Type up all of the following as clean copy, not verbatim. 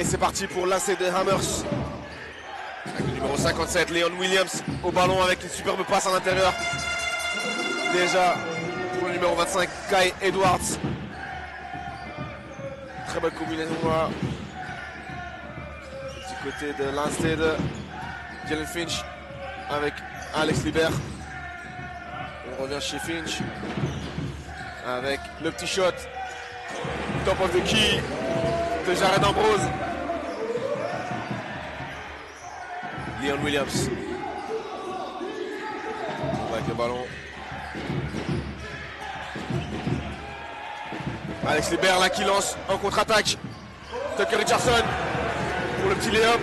c'est parti pour l'AC des Hammers. Avec le numéro 57, Leon Williams au ballon avec une superbe passe à l'intérieur. Déjà pour le numéro 25, Kai Edwards. Très bonne combinaison là. Du côté de Lansted, Jalen Finch avec Alex Libert. On revient chez Finch avec le petit shot. Top of the key de Jared Ambrose. Leon Williams. Avec le ballon. Alex Libert là qui lance en contre-attaque. Tucker Richardson pour le petit layup.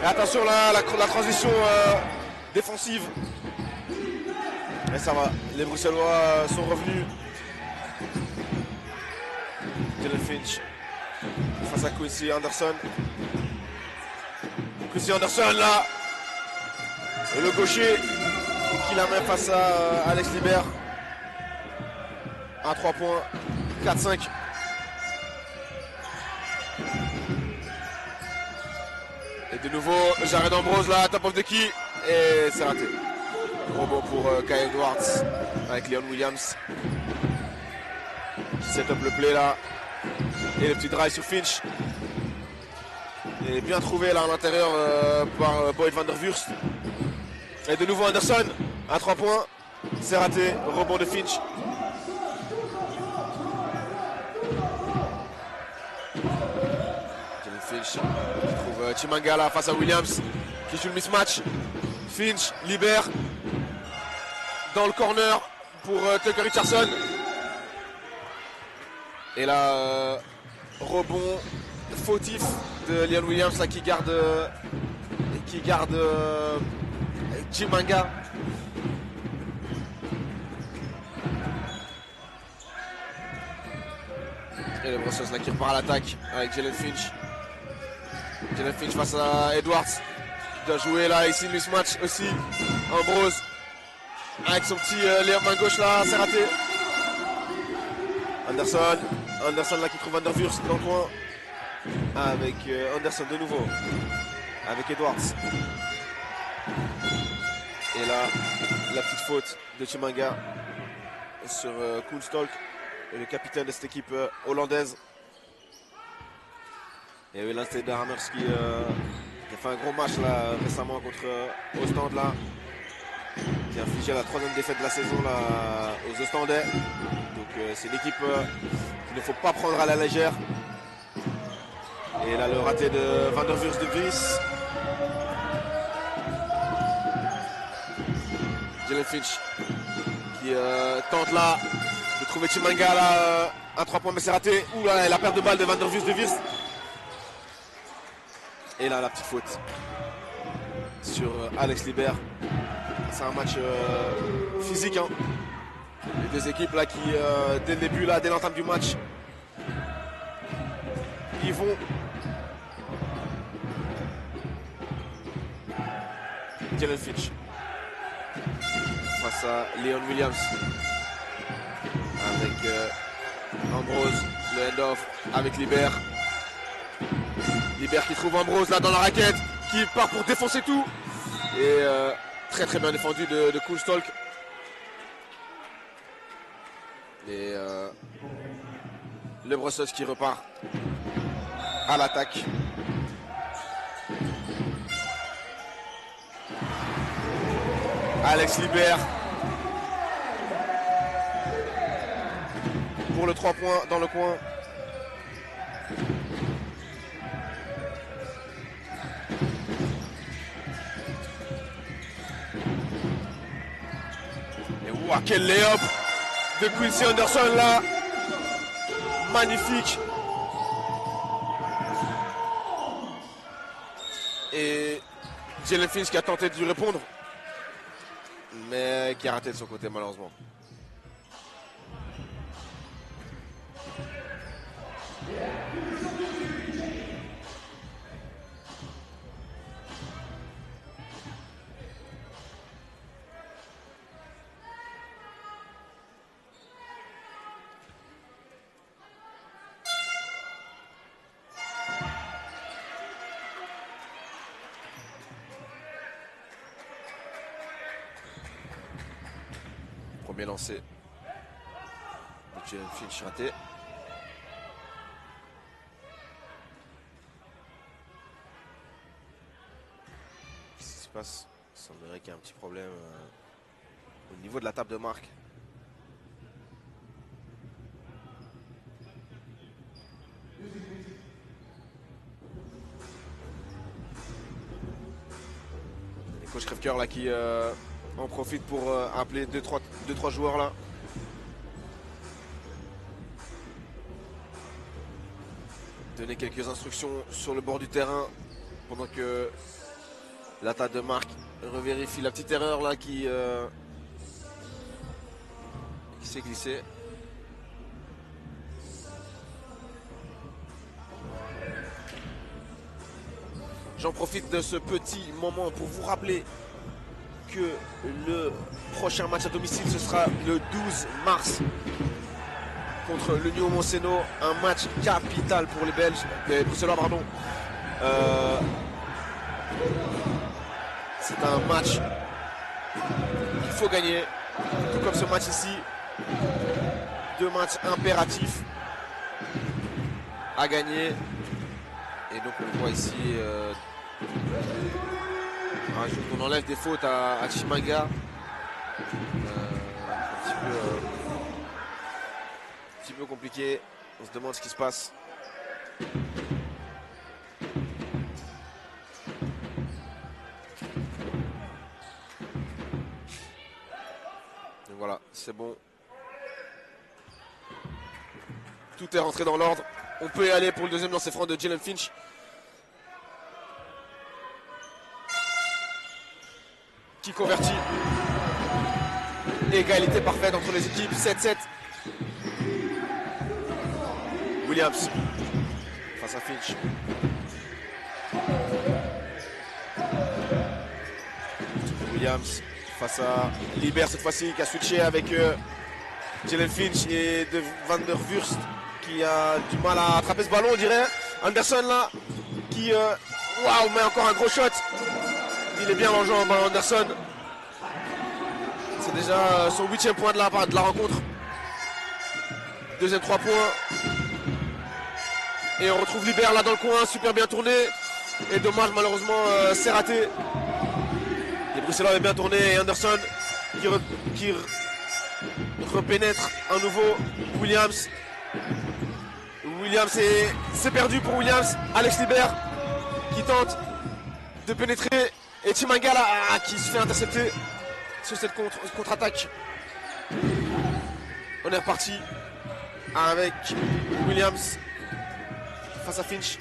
Et attention là, la transition défensive. Et ça va, les Bruxellois sont revenus. Jalen Finch face à Quincy Anderson. Quincy Anderson là, le gaucher qui la met face à Alex Libert. À 3 points, 4-5. Et de nouveau, Jared Ambrose là, top of the key. Et c'est raté. Rebond pour Kai Edwards avec Leon Williams. Qui set up le play là. Et le petit drive sur Finch. Et bien trouvé là à l'intérieur par Boyd van der Wurst. Et de nouveau Anderson à 3 points. C'est raté. Rebond de Finch. Finch qui trouve Chimanga là face à Williams qui joue le mismatch. Finch libère dans le corner pour Tucker Richardson. Et là, rebond fautif de Leon Williams là, qui garde Chimanga. Et le Brussels là qui repart à l'attaque avec Jalen Finch. Jalen Finch face à Edwards. Il doit jouer là ici le mismatch aussi. Ambrose avec son petit Léon main gauche là, c'est raté. Anderson là qui trouve Van der Wurst dans le coin. Avec Anderson de nouveau. Avec Edwards. Et là, la petite faute de Chimanga sur Koolstalk, le capitaine de cette équipe hollandaise. Et oui, là c'est Hammers qui a fait un gros match là récemment contre Ostende là. Qui a infligé la 3e défaite de la saison là aux Ostendais. Donc c'est une équipe qu'il ne faut pas prendre à la légère. Et là le raté de Van der Wurst de Vries. Jalen Finch qui tente là de trouver Chimanga là à 3 points mais c'est raté. Ouh là la perte de balle de Van der Wurst de Vries. Et là la petite faute sur Alex Libert. C'est un match physique hein. Les deux équipes là qui dès le début là, dès l'entame du match, ils vont Jalen Finch face à Leon Williams avec Ambrose, le hand-off avec Libert. Libert qui trouve Ambrose là dans la raquette, qui part pour défoncer tout. Et très très bien défendu de Koolstalk. Et le Brussels qui repart à l'attaque. Alex Libert pour le 3 points dans le coin. Et ouah, quel lay-up de Quincy Anderson là. Magnifique. Et Jalen Finch qui a tenté de lui répondre, mais qui a raté de son côté malheureusement. Premier lancé. Jalen Finch raté. Qu'est-ce qui se passe? Il semblerait qu'il y a un petit problème au niveau de la table de marque. Les coachs crève-cœur là qui en profitent pour appeler 2-3 joueurs là. Donner quelques instructions sur le bord du terrain pendant que l'attaque de marque revérifie la petite erreur là qui s'est glissée. J'en profite de ce petit moment pour vous rappeler que le prochain match à domicile ce sera le 12 mars contre l'Union Montseno, un match capital pour les Belges, les Bruxellois pardon. C'est un match qu'il faut gagner, tout comme ce match ici. 2 matchs impératifs à gagner. Et donc on voit ici on enlève des fautes à Chimanga. Un petit peu compliqué. On se demande ce qui se passe. Donc voilà, c'est bon. Tout est rentré dans l'ordre. On peut y aller pour le deuxième lancer franc de Jalen Finch. Qui convertit. Égalité parfaite entre les équipes. 7-7. Williams face à Finch. Williams face à Libert cette fois-ci qui a switché avec Jalen Finch et de Van der Wurst qui a du mal à attraper ce ballon, on dirait. Anderson là qui waouh, met encore un gros shot. Il est bien dans le jeu, Anderson. C'est déjà son 8e point de la rencontre. Deuxième 3 points. Et on retrouve Libert là dans le coin, super bien tourné. Et dommage, malheureusement, c'est raté. Les Bruxellois avaient bien tourné et Anderson qui repénètre à nouveau Williams. Williams, c'est perdu pour Williams. Alex Libert qui tente de pénétrer. Et Chimanga là, qui se fait intercepter sur cette contre-attaque. On est reparti avec Williams face à Finch.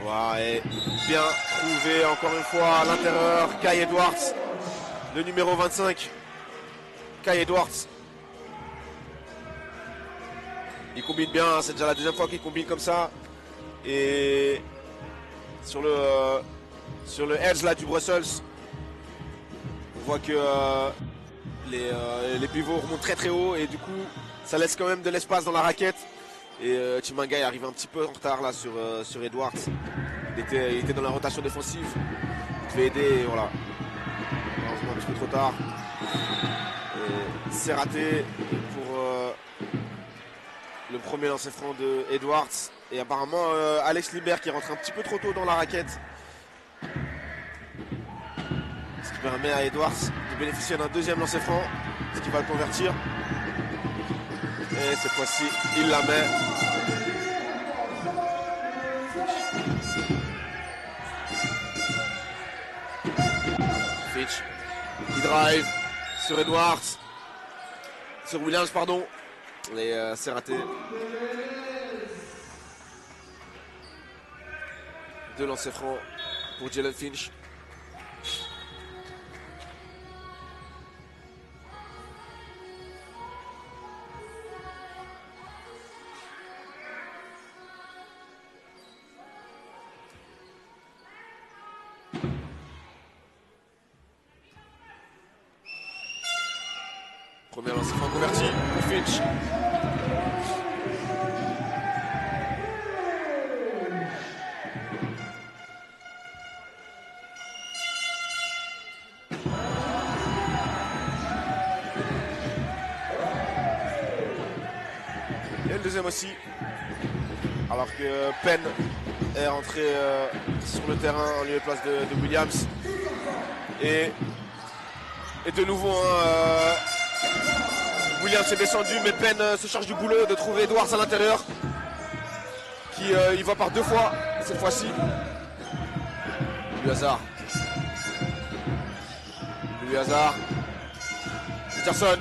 Ouais, bien trouvé encore une fois à l'intérieur. Kai Edwards, le numéro 25. Kai Edwards. Il combine bien, c'est déjà la deuxième fois qu'il combine comme ça. Et sur le edge là du Brussels, on voit que les pivots remontent très très haut et du coup ça laisse quand même de l'espace dans la raquette. Et Chimanga est arrivé un petit peu en retard là sur Edwards. Il était dans la rotation défensive. Il devait aider et voilà. Malheureusement un petit peu trop tard. C'est raté pour le premier lancer franc de Edwards. Et apparemment Alex Libert qui rentre un petit peu trop tôt dans la raquette. Ce qui permet à Edwards de bénéficier d'un deuxième lancer franc. Ce qui va le convertir. Et cette fois-ci, il la met. Finch qui drive sur Edwards. Sur Williams, pardon. Et c'est raté. 2 lancers francs pour Jalen Finch. Premier lancer franc converti pour Finch. deuxième aussi. Alors que Penn est rentré sur le terrain en lieu et place de Williams. Et de nouveau, Williams est descendu, mais Penn se charge du boulot de trouver Edwards à l'intérieur. Qui y va par deux fois, cette fois-ci. Louis Hazard. Richardson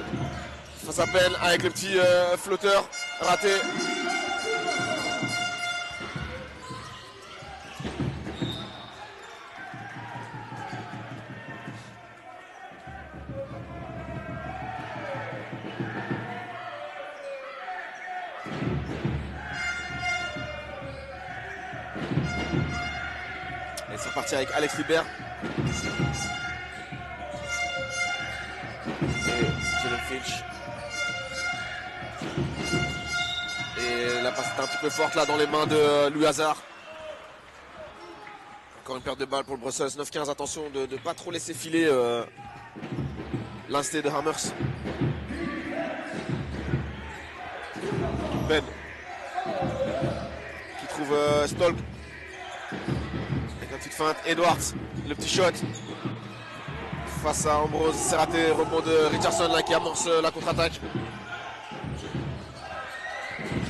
face à Penn avec le petit flotteur raté. Et c'est reparti avec Alex Libert. Jalen Finch. Et la passe est un petit peu forte là dans les mains de Louis Hazard. Encore une perte de balle pour le Brussels. 9-15, attention de ne pas trop laisser filer l'insté de Hammers. Ben qui trouve Stolk. Avec la petite feinte. Edwards, le petit shot. Face à Ambrose, c'est raté, rebond de Richardson là, qui amorce la contre-attaque.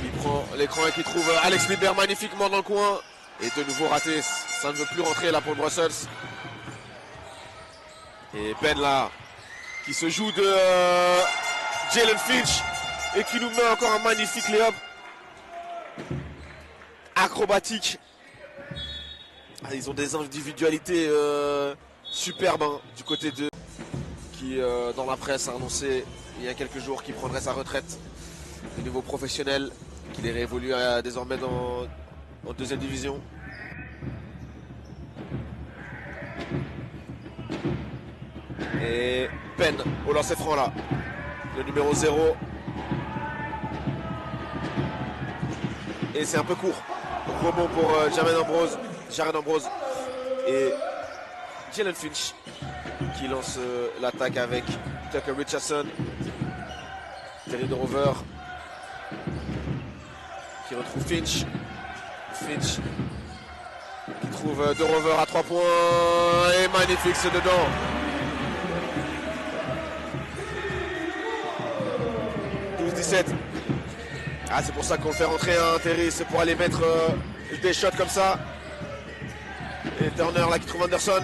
Il prend l'écran et qui trouve Alex Libert magnifiquement dans le coin. Et de nouveau raté, ça ne veut plus rentrer là pour le Brussels. Et Ben là, qui se joue de Jalen Finch et qui nous met encore un magnifique layup. Acrobatique. Ah, ils ont des individualités superbe hein, du côté de qui dans la presse a annoncé il y a quelques jours qu'il prendrait sa retraite au niveau professionnel, qu'il irait évoluer désormais en deuxième division. Et Penn au lancer franc là, le numéro 0. Et c'est un peu court. Rebond pour Jared Ambrose et Jalen Finch qui lance l'attaque avec Tucker Richardson. Terry de Rover qui retrouve Finch. Finch qui trouve de Rover à 3 points. Et magnifique, c'est dedans. Ah, c'est pour ça qu'on le fait rentrer un Terry, c'est pour aller mettre des shots comme ça. Et Turner là qui trouve Anderson.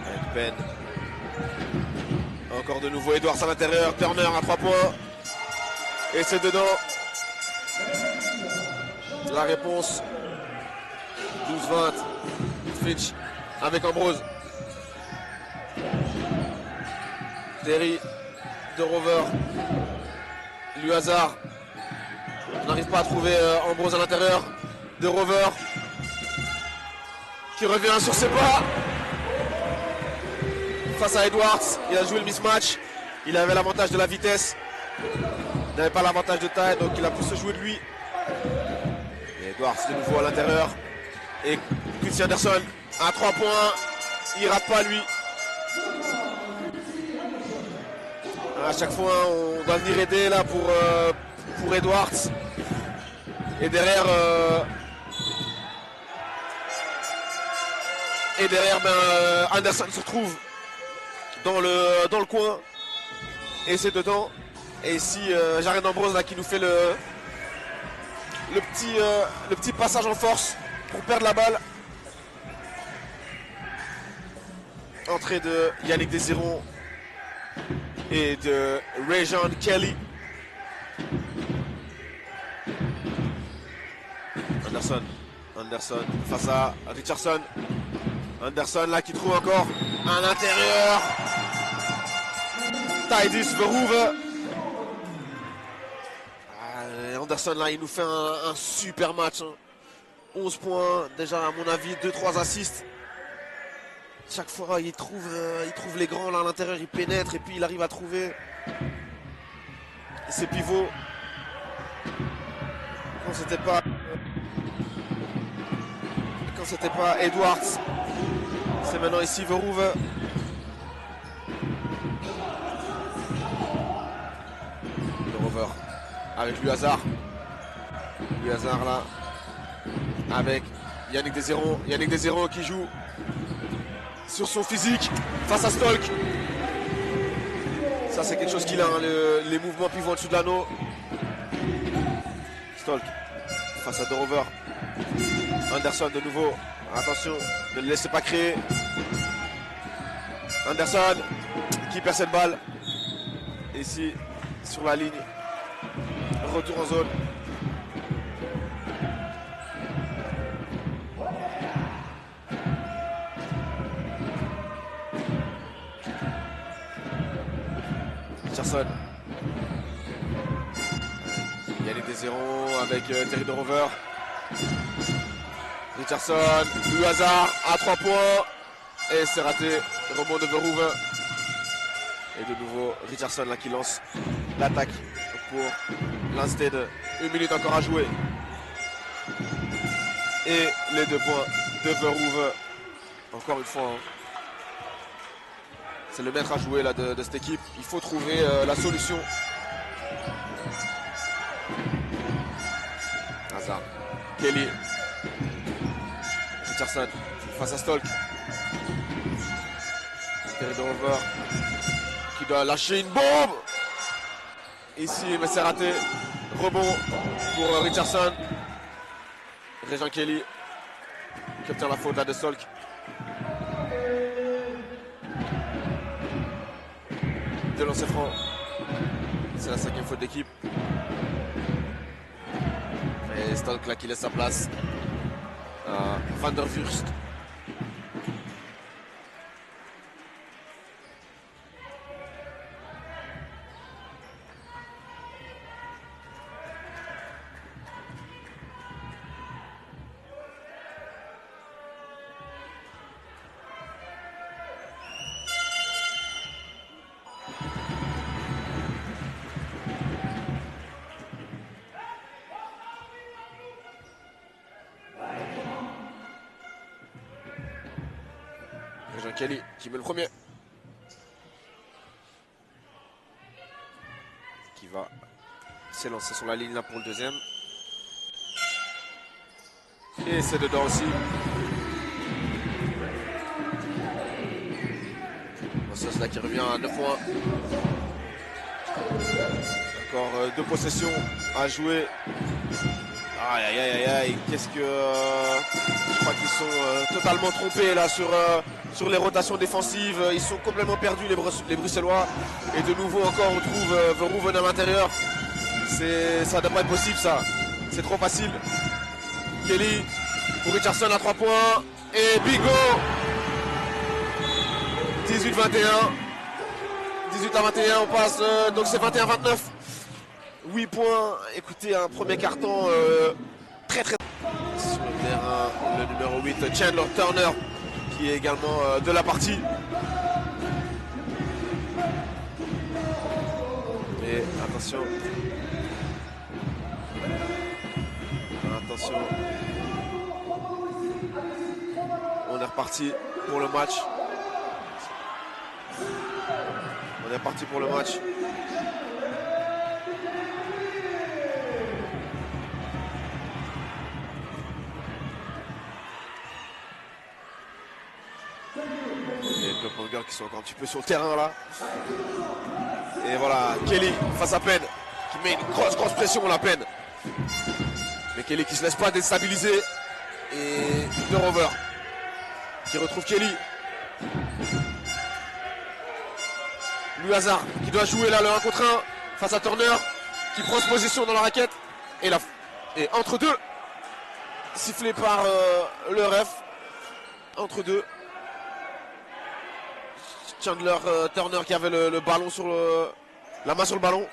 Avec Penn. Encore de nouveau Edwards à l'intérieur. Turner à 3 points. Et c'est dedans. La réponse. 12-20. Finch avec Ambrose. Terry de Rover. Louis Hazard. On n'arrive pas à trouver Ambrose à l'intérieur. De Rover. Qui revient sur ses pas. Face à Edwards, il a joué le mismatch, il avait l'avantage de la vitesse, il n'avait pas l'avantage de taille, donc il a pu se jouer de lui. Et Edwards de nouveau à l'intérieur, et Quincy Anderson à 3 points, il rate pas lui. À chaque fois on doit venir aider là pour Edwards, et derrière Anderson se retrouve dans le coin et c'est dedans. Et ici Jared Ambrose là qui nous fait le petit passage en force pour perdre la balle. Entrée de Yannick Désiron et de Rajon Kelly. Anderson face à Richardson. Anderson là qui trouve encore à l'intérieur. Titus Verhoeven. Anderson là il nous fait un super match hein. 11 points déjà à mon avis, 2-3 assists. Chaque fois il trouve les grands là à l'intérieur, il pénètre et puis il arrive à trouver ses pivots. Quand c'était pas Edwards, c'est maintenant ici Verhoeven. avec lui Hazard. Lui Hazard là. Avec Yannick Désiron. Yannick Désiron qui joue sur son physique face à Stolk. Ça c'est quelque chose qu'il a, hein, les mouvements pivots en dessous de l'anneau. Stolk face à De Rover. Anderson de nouveau. Attention, ne le laissez pas créer. Anderson qui perd cette balle. Ici sur la ligne. Retour en zone. Richardson. Yannick Désiron avec Terry De Rover. Richardson, le hasard à 3 points. Et c'est raté. Rebond de Verhoeven. Et de nouveau Richardson là qui lance l'attaque pour l'Instead. 1 minute encore à jouer. Et les 2 points de Verhoeven. Encore une fois. Hein. C'est le maître à jouer là, de cette équipe. Il faut trouver la solution. Hazard. Kelly. Richardson face à Stolk. Terry De Rover qui doit lâcher une bombe. Ici, mais c'est raté. Rebond pour Richardson. Régent Kelly qui obtient la faute là de Stolk. De lancer franc. C'est la 5e faute d'équipe. Et Stolk là qui laisse sa place à Van der Wurst. Régent Kelly qui met le premier. Qui va s'élancer sur la ligne là pour le deuxième. Et c'est dedans aussi. C'est là qui revient à 9 points. Encore 2 possessions à jouer. Aïe aïe aïe aïe, qu'est-ce que... je crois qu'ils sont totalement trompés là sur les rotations défensives. Ils sont complètement perdus les Bruxellois. Et de nouveau encore on trouve Verhoeven à l'intérieur. Ça ne doit pas être possible ça. C'est trop facile. Kelly pour Richardson à 3 points. Et bingo 18-21. 18-21, on passe, donc c'est 21-29. 8 points. Écoutez, un premier carton très très... Sur le terrain, le numéro 8, Chandler Turner, qui est également de la partie. Et attention. Attention. On est reparti pour le match. On est reparti pour le match. Qui sont encore un petit peu sur le terrain là. Et voilà, Kelly face à Penn qui met une grosse pression à la Penn. Mais Kelly qui se laisse pas déstabiliser. Et De Rover qui retrouve Kelly. Lui Hazard qui doit jouer là le 1 contre 1 face à Turner qui prend cette position dans la raquette. Et entre deux, sifflé par le ref. Entre deux. Chandler Turner qui avait le ballon sur la main sur le ballon.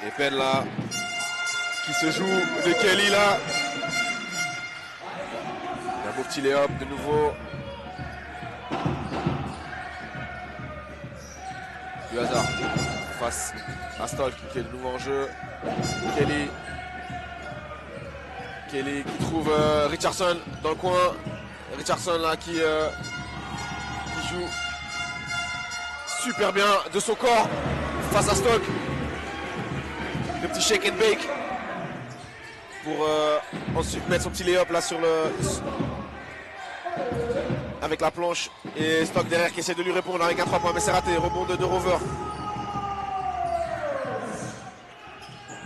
Et Penn là qui se joue de Kelly là. Un beau petit lay-up de nouveau. Du hasard. face à Stolk qui est de nouveau en jeu. Kelly qui trouve Richardson dans le coin. Richardson là qui joue super bien de son corps face à Stolk. Le petit shake and bake pour ensuite mettre son petit lay-up là sur le avec la planche, et Stolk derrière qui essaie de lui répondre avec un 3 points, mais c'est raté. Rebond de Rover.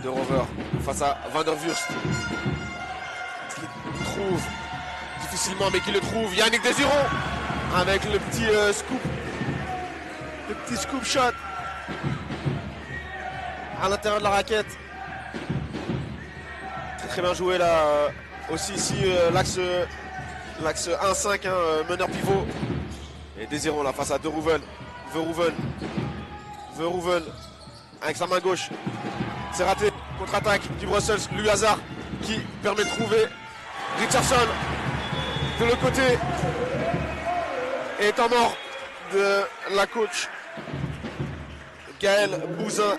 De Rover face à Vandervurst qui trouve difficilement, mais qui le trouve. Yannick Desiron avec le petit scoop. Le petit scoop shot à l'intérieur de la raquette. Très très bien joué là. Aussi ici l'axe 1-5, meneur pivot. Et Desiron là face à De Rouven. Verhoeven avec sa main gauche. C'est raté. Contre-attaque du Brussels. Louis Hazard qui permet de trouver Richardson de l'autre côté. Et temps mort de la coach Gaël Bouzin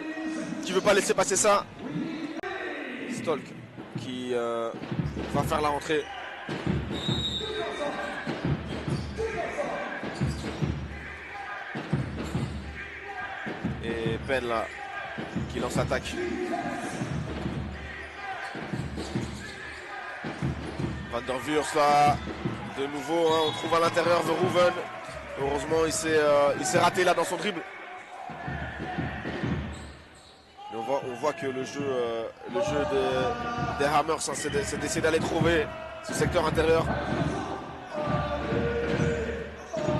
qui ne veut pas laisser passer ça. Stolk qui va faire la rentrée. Et Penn là qui lance l'attaque. Vandervurst là de nouveau, on trouve à l'intérieur Verhoeven. Heureusement il s'est raté là dans son dribble. Mais on voit que le jeu des Hammers, c'est d'essayer d'aller trouver ce secteur intérieur.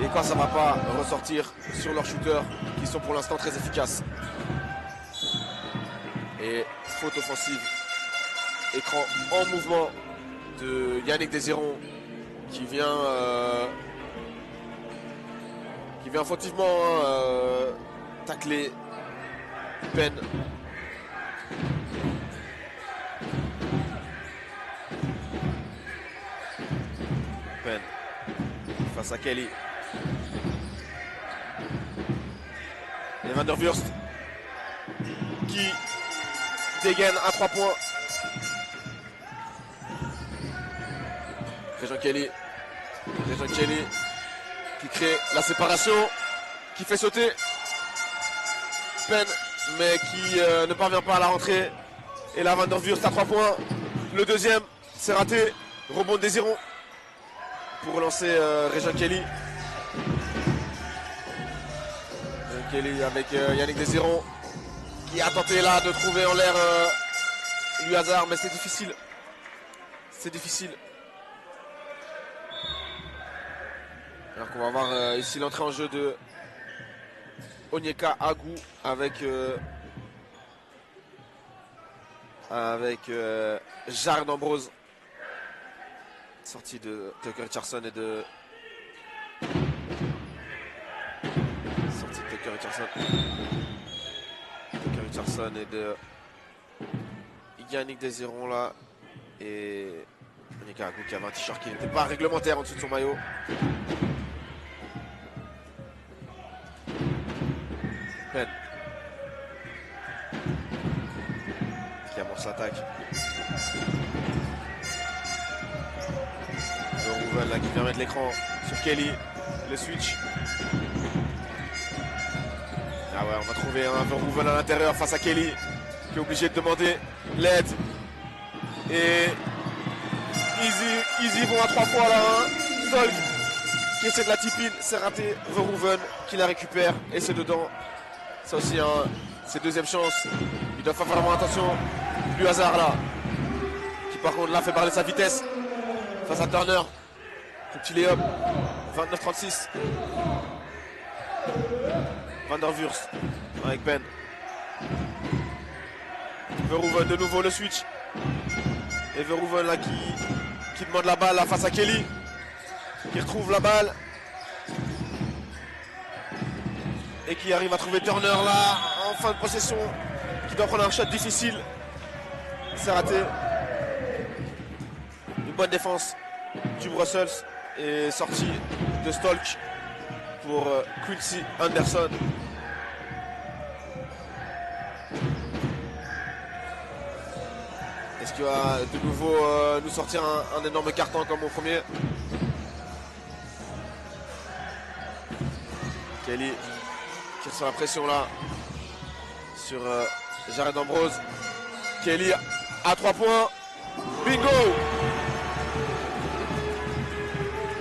Et quand ça ne va pas, ressortir sur leurs shooters qui sont pour l'instant très efficaces. Et faute offensive, écran en mouvement de Yannick Desiron qui vient fautivement tacler Penn. Penn face à Kelly. Et Vandervurst qui dégaine à 3 points. Réjean Kelly qui crée la séparation, qui fait sauter Penn, mais qui ne parvient pas à la rentrée. Et là Vandervurst à 3 points. Le deuxième, c'est raté. Rebond de Desiron pour relancer Réjean Kelly. Kelly avec Yannick Desiron qui a tenté là de trouver en l'air Louis Hazard, mais c'est difficile. C'est difficile. Alors qu'on va voir ici l'entrée en jeu de Onyeka Agou avec Jared Ambrose. Sortie de Tucker Richardson et de Yannick Desiron là, et Onyeka Agou qui avait un t-shirt qui n'était pas réglementaire en dessous de son maillot. Penn qui amorce l'attaque. Verhoeven là qui vient mettre l'écran sur Kelly. Le switch. Ah ouais, on va trouver un Verhoeven à l'intérieur face à Kelly qui est obligé de demander l'aide. Et Easy vont à 3 fois là. Stolk qui essaie de la tip-in, c'est raté. Verhoeven qui la récupère et c'est dedans. Ça aussi, c'est deuxième chance. Il doit faire vraiment attention. Louis Hazard là, qui par contre là fait parler sa vitesse face à Turner. Petit lay-up, 29-36. Vandervurst avec Penn. Verhoeven de nouveau le switch. Et Verhoeven là qui demande la balle là face à Kelly. Qui retrouve la balle. Et qui arrive à trouver Turner là en fin de possession. Qui doit prendre un shot difficile. C'est raté. Une bonne défense du Brussels. Et sortie de Stolk pour Quincy Anderson. Est-ce qu'il va de nouveau nous sortir un énorme carton comme au premier? Kelly tire sur la pression là sur Jared Ambrose. Kelly à 3 points. Bingo!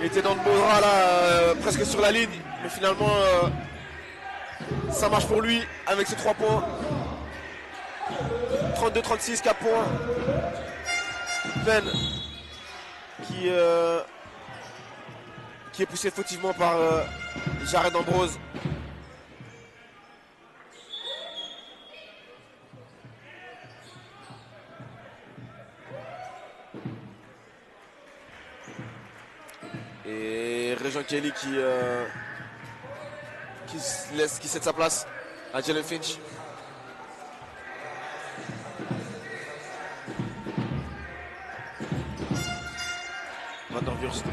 Il était dans le beau drap là, presque sur la ligne, mais finalement ça marche pour lui avec ses 3 points. 32-36, 4 points. Penn qui est poussé fautivement par Jared Ambrose. Et Regent Kelly qui cède sa place à Jalen Finch. Vanderhurst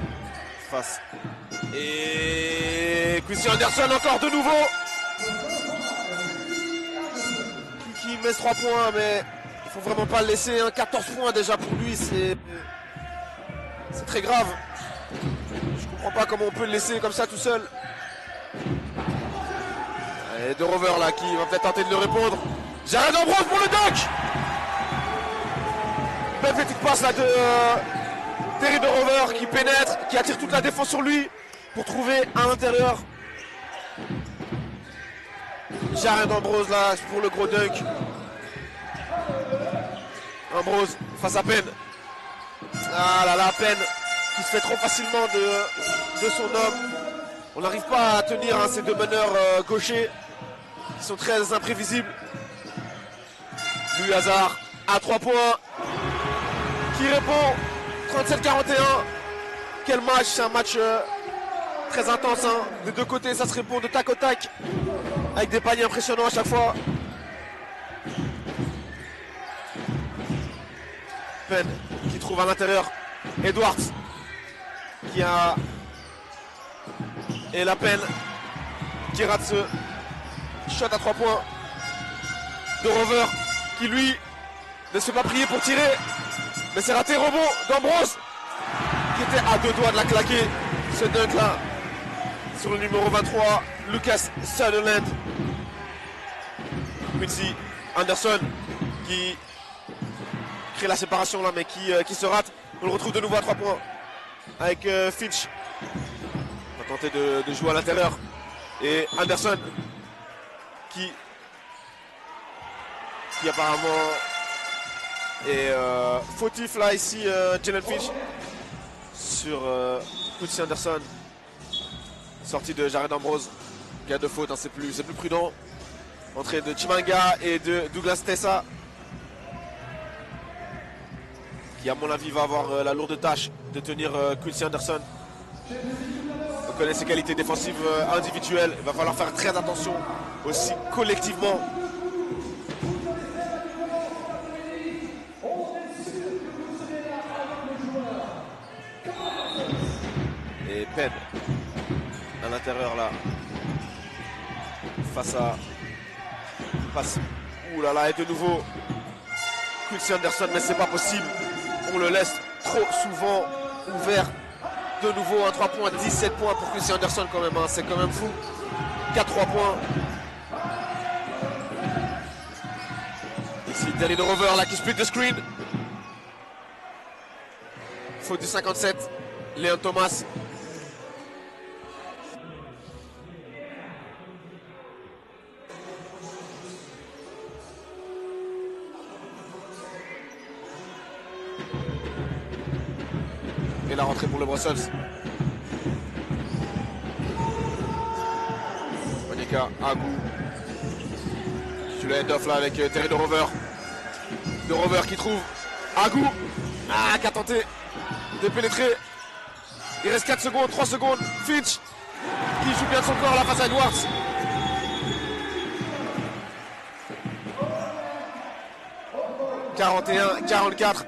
face. Et Quincy Anderson encore de nouveau. Qui met 3 points, mais il faut vraiment pas le laisser. 14 points déjà pour lui, c'est très grave. Je comprends pas comment on peut le laisser comme ça tout seul. Et De Rover là qui va peut-être tenter de le répondre. Jared Ambrose pour le dunk. Belle petite passe là de Terry De Rover qui pénètre, qui attire toute la défense sur lui pour trouver à l'intérieur Jared Ambrose là pour le gros dunk. Ambrose face à Penn. Ah là là, Penn qui se fait trop facilement de son homme. On n'arrive pas à tenir ces deux meneurs gauchers qui sont très imprévisibles. Louis Hazard à 3 points qui répond 37-41. Quel match, c'est un match très intense hein. Des deux côtés ça se répond de tac au tac avec des paniers impressionnants à chaque fois. Penn qui trouve à l'intérieur Edwards qui a et la Penn qui rate ce shot à 3 points. De Rover qui lui ne se fait pas prier pour tirer, mais c'est raté. Rebond d'Ambrose qui était à 2 doigts de la claquer, ce dunk là sur le numéro 23 Lucas Sutherland. Quincy Anderson qui crée la séparation là mais qui se rate. On le retrouve de nouveau à 3 points avec Finch. On va tenter de jouer à l'intérieur et Anderson qui apparemment est fautif là ici. Jalen Finch sur Quincy Anderson, sortie de Jared Ambrose, cas de faute hein, c'est plus prudent. Entrée de Chimanga et de Douglas Tessa qui à mon avis va avoir la lourde tâche de tenir Quincy Anderson. On connaît ses qualités défensives individuelles, il va falloir faire très attention aussi collectivement. Et Penn à l'intérieur là face à passe. Ouh là là, et de nouveau Quincy Anderson, mais c'est pas possible. On le laisse trop souvent ouvert. De nouveau un 3 points, 17 points pour Quincy Anderson quand même, hein. C'est quand même fou. 4-3 points. Ici Terry De Rover là qui split the screen. Faute du 57. Léon Thomas. Et la rentrée pour le Brussels. Monica Agou. Tu l'as end-off là avec Terry De Rover. De Rover qui trouve Agou. Ah, qui a tenté de pénétrer. Il reste 4 secondes, 3 secondes. Finch qui joue bien de son corps là face à Edwards. « 41-44.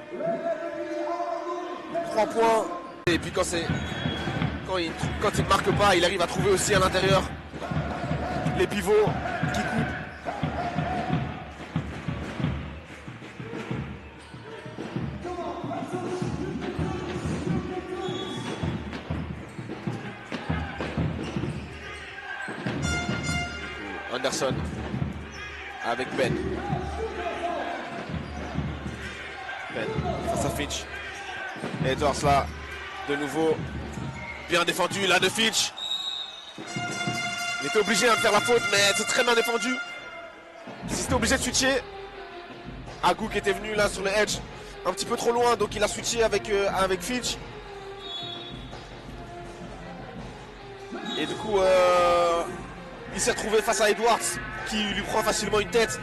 3 points. Et puis quand il ne marque pas, il arrive à trouver aussi à l'intérieur les pivots qui coupent. Anderson avec Ben. Ben face à Finch. Edwards là, de nouveau, bien défendu là de Finch. Il était obligé de faire la faute, mais c'est très bien défendu. Il était obligé de switcher. Agou qui était venu là sur le edge, un petit peu trop loin, donc il a switché avec Finch. Et du coup, il s'est retrouvé face à Edwards, qui lui prend facilement une tête.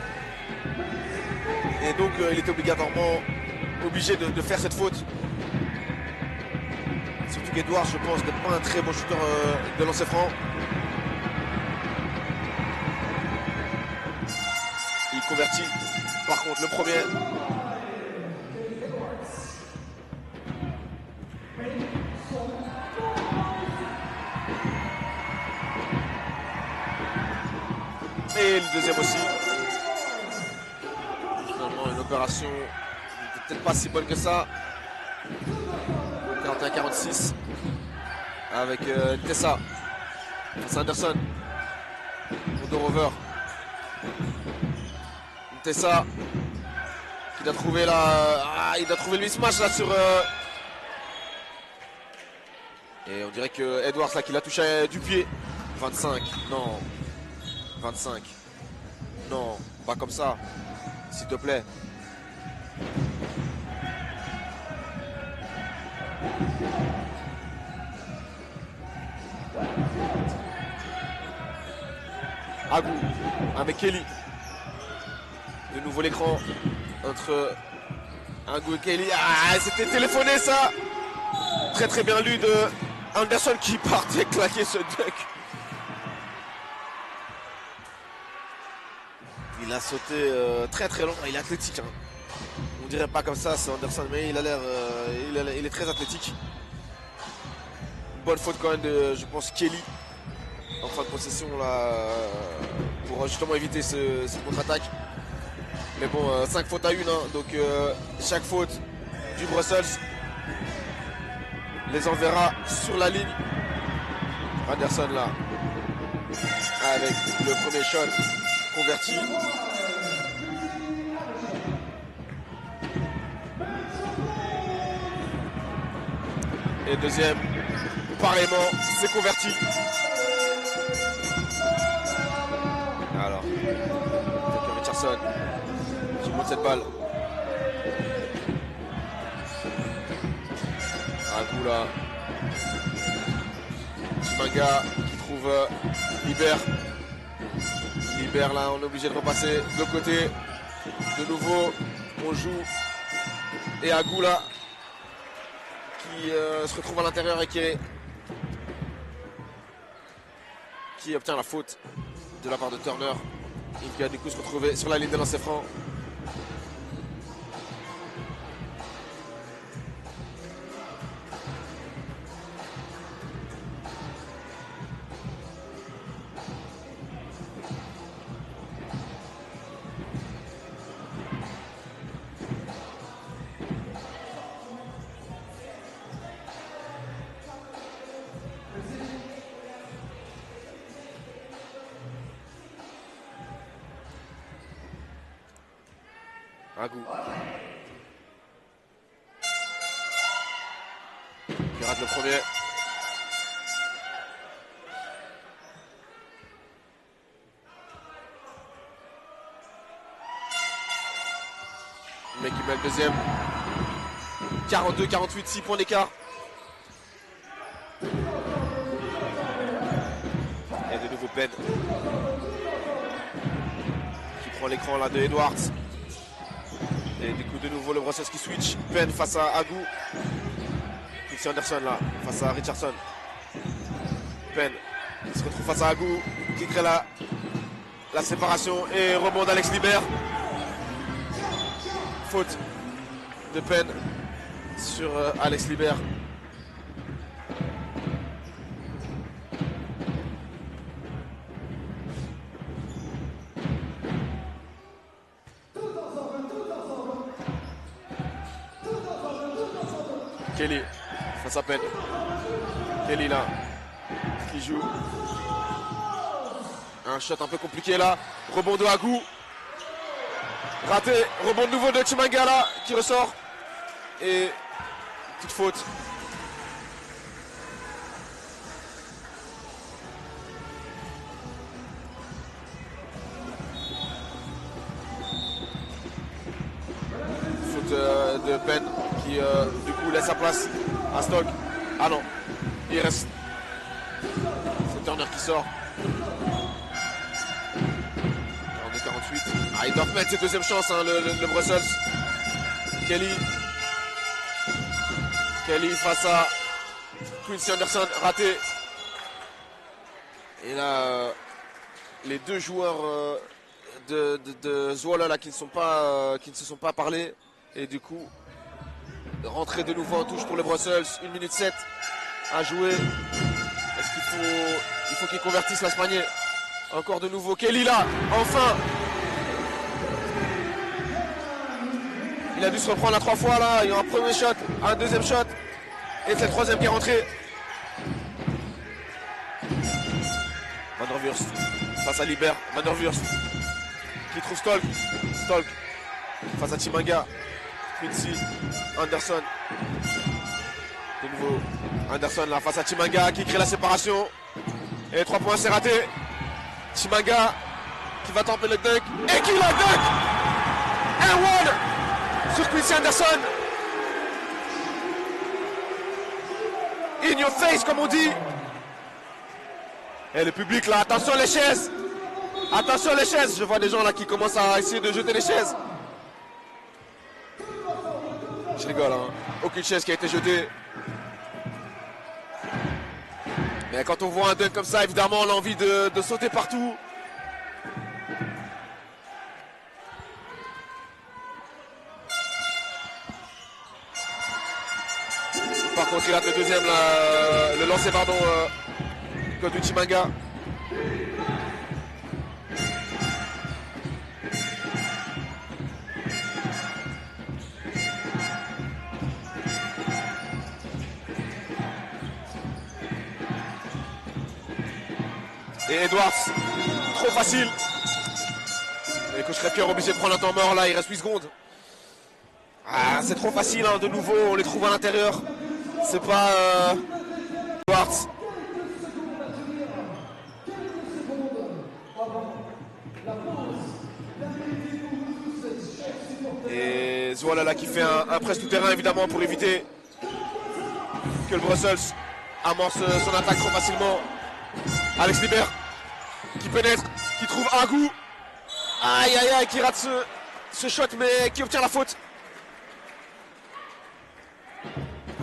Et donc, il était obligatoirement obligé de faire cette faute. Surtout qu'Edwards, je pense, n'est pas un très bon shooter de lancer franc. Il convertit, par contre, le premier. Et le deuxième aussi. Finalement, une opération peut-être pas si bonne que ça. 41-46. Avec Tessa. Face à Anderson. Pour Rover. Tessa. Qui doit trouver il doit trouver le mismatch là sur. Et on dirait que Edwards là qui l'a touché du pied. 25. Non. 25. Non, pas comme ça. S'il te plaît. Agou avec Kelly. De nouveau l'écran entre Agou et Kelly. Ah, c'était téléphoné ça. Très très bien lu de Anderson qui partait claquer ce duck. Il a sauté très très long, il est athlétique. Hein. On dirait pas comme ça, c'est Anderson, mais il a l'air, il est très athlétique. Bonne faute quand même de, je pense, Kelly en fin de possession là, pour justement éviter ce contre-attaque. Mais bon, 5 fautes à 1, hein, donc chaque faute du Brussels les enverra sur la ligne. Anderson là, avec le premier shot. Converti. Et deuxième, pareillement, c'est converti. Alors, Richardson qui monte cette balle. Un coup là. Manga qui trouve Libère là, on est obligé de repasser de l'autre côté. De nouveau, on joue. Et Agou là, qui se retrouve à l'intérieur et qui obtient la faute de la part de Turner. Et qui va du coup se retrouver sur la ligne de lancer franc. Agou. Qui rate le premier. Le mec qui met le deuxième. 42-48, 6 points d'écart. Et de nouveau Ben. Qui prend l'écran là de Edwards. Et du coup de nouveau le Brussels qui switch. Ben face à Agou. Quincy Anderson là face à Richardson. Ben qui se retrouve face à Agou. Qui crée la séparation. Et rebond d'Alex Libert. Faute de Ben sur Alex Libert. Kelly face à Ben. Kelly là qui joue Un shot un peu compliqué là. Rebond de Agou. Raté. Rebond de nouveau de Chimanga là qui ressort. Et petite faute. Faute de Ben qui du coup laisse sa place à Stock. Ah non. Il reste. C'est Turner qui sort. On est 48. Ah, ils doivent mettre cette deuxième chance, hein, le Brussels. Kelly face à Quincy Anderson, raté. Et là, les deux joueurs de Zwolle là qui ne se sont pas parlé. Et du coup, rentrer de nouveau en touche pour le Brussels. 1 minute 7 à jouer. Est-ce qu'il faut qu'ils convertissent l'Espagnol? Encore de nouveau Kelly là, enfin. Il a dû se reprendre à 3 fois là. Il y a un premier shot, un deuxième shot. Et c'est le troisième qui est rentré. Van der Wurst face à Liber. Van der Wurst qui trouve Stolk. Stolk face à Chimanga. Quincy Anderson. De nouveau Anderson là face à Chimanga qui crée la séparation. Et 3 points, c'est raté. Chimanga qui va tenter le dunk. Et qui la dunk. Un one sur Quincy Anderson. In your face comme on dit. Et le public là, attention les chaises. Attention les chaises. Je vois des gens là qui commencent à essayer de jeter les chaises. Je rigole, hein. Aucune chaise qui a été jetée. Mais quand on voit un dunk comme ça, évidemment, on a envie de sauter partout. Par contre, il a le deuxième, là, le lancer, pardon, côté Chimanga. Et Edwards, trop facile. Et Coach Crèvecoeur est obligé de prendre un temps mort là, il reste 8 secondes. Ah, c'est trop facile, hein, de nouveau, on les trouve à l'intérieur. C'est pas Edwards. Et Zwolle là qui fait un press tout terrain évidemment pour éviter que le Brussels amorce son attaque trop facilement. Alex Liber qui pénètre, qui trouve Agou. Aïe aïe aïe, qui rate ce shot mais qui obtient la faute.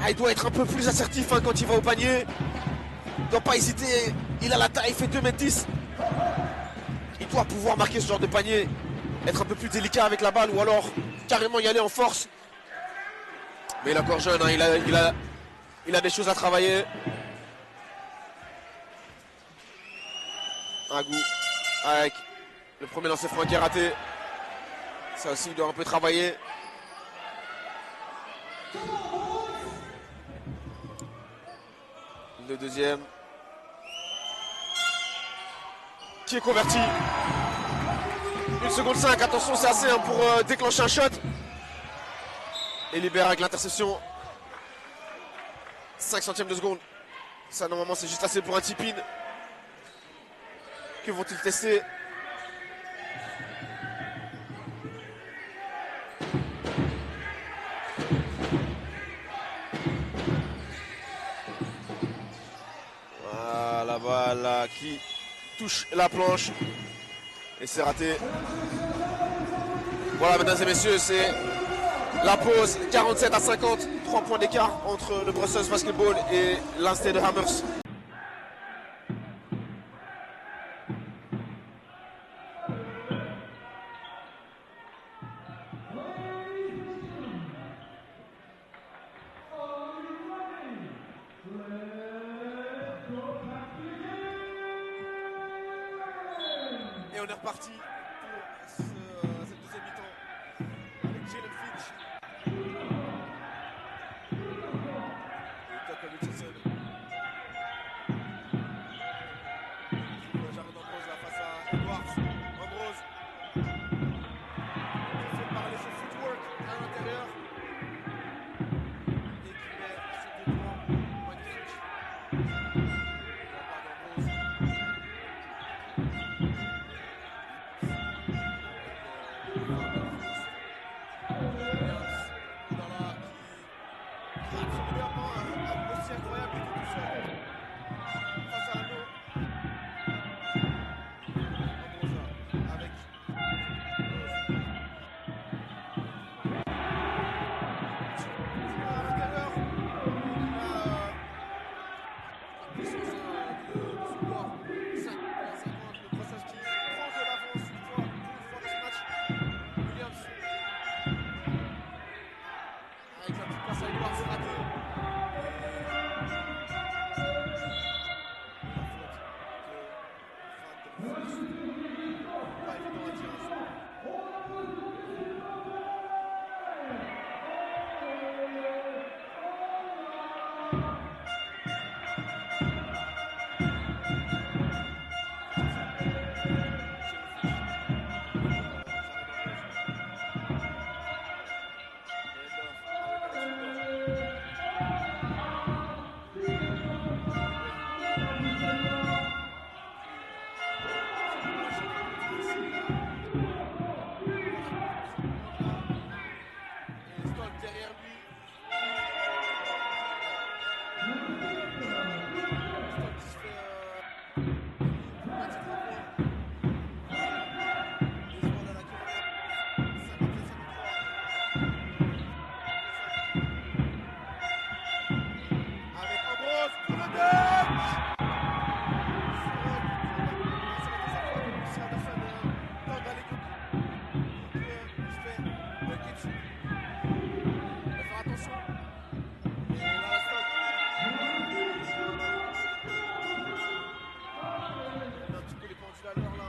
Ah, il doit être un peu plus assertif, hein, quand il va au panier. Il ne doit pas hésiter, il a la taille, il fait 2,10 m. Il doit pouvoir marquer ce genre de panier. Être un peu plus délicat avec la balle ou alors carrément y aller en force. Mais il est encore jeune, hein, il a des choses à travailler. Agou avec le premier lancer franc qui est raté. Ça aussi il doit un peu travailler. Le deuxième qui est converti. 1 seconde 5, attention c'est assez, hein, pour déclencher un shot. Et Libère avec l'interception. 5 centièmes de seconde. Ça normalement c'est juste assez pour un tip-in. Que vont-ils tester? Voilà, la balle là, qui touche la planche. Et c'est raté. Voilà, mesdames et messieurs, c'est la pause. 47 à 50. 3 points d'écart entre le Brussels Basketball et l'Instead Hammers. Et on est reparti pour cette deuxième mi-temps avec Jalen Finch et Tucker Richardson. Jared Ambrose là face à Edwards raté. Pas évident à tirer un sort. Derrière lui, Stock qui se fait petit drapeau. Les joueurs de la Cameroun, 54-53. Avec Ambrose pour le dunk. C'est Anderson dans les coups. Donc il se fait dunker dessus. Il va faire attention. Et là, la Stock. Un petit peu les pendules à l'heure là.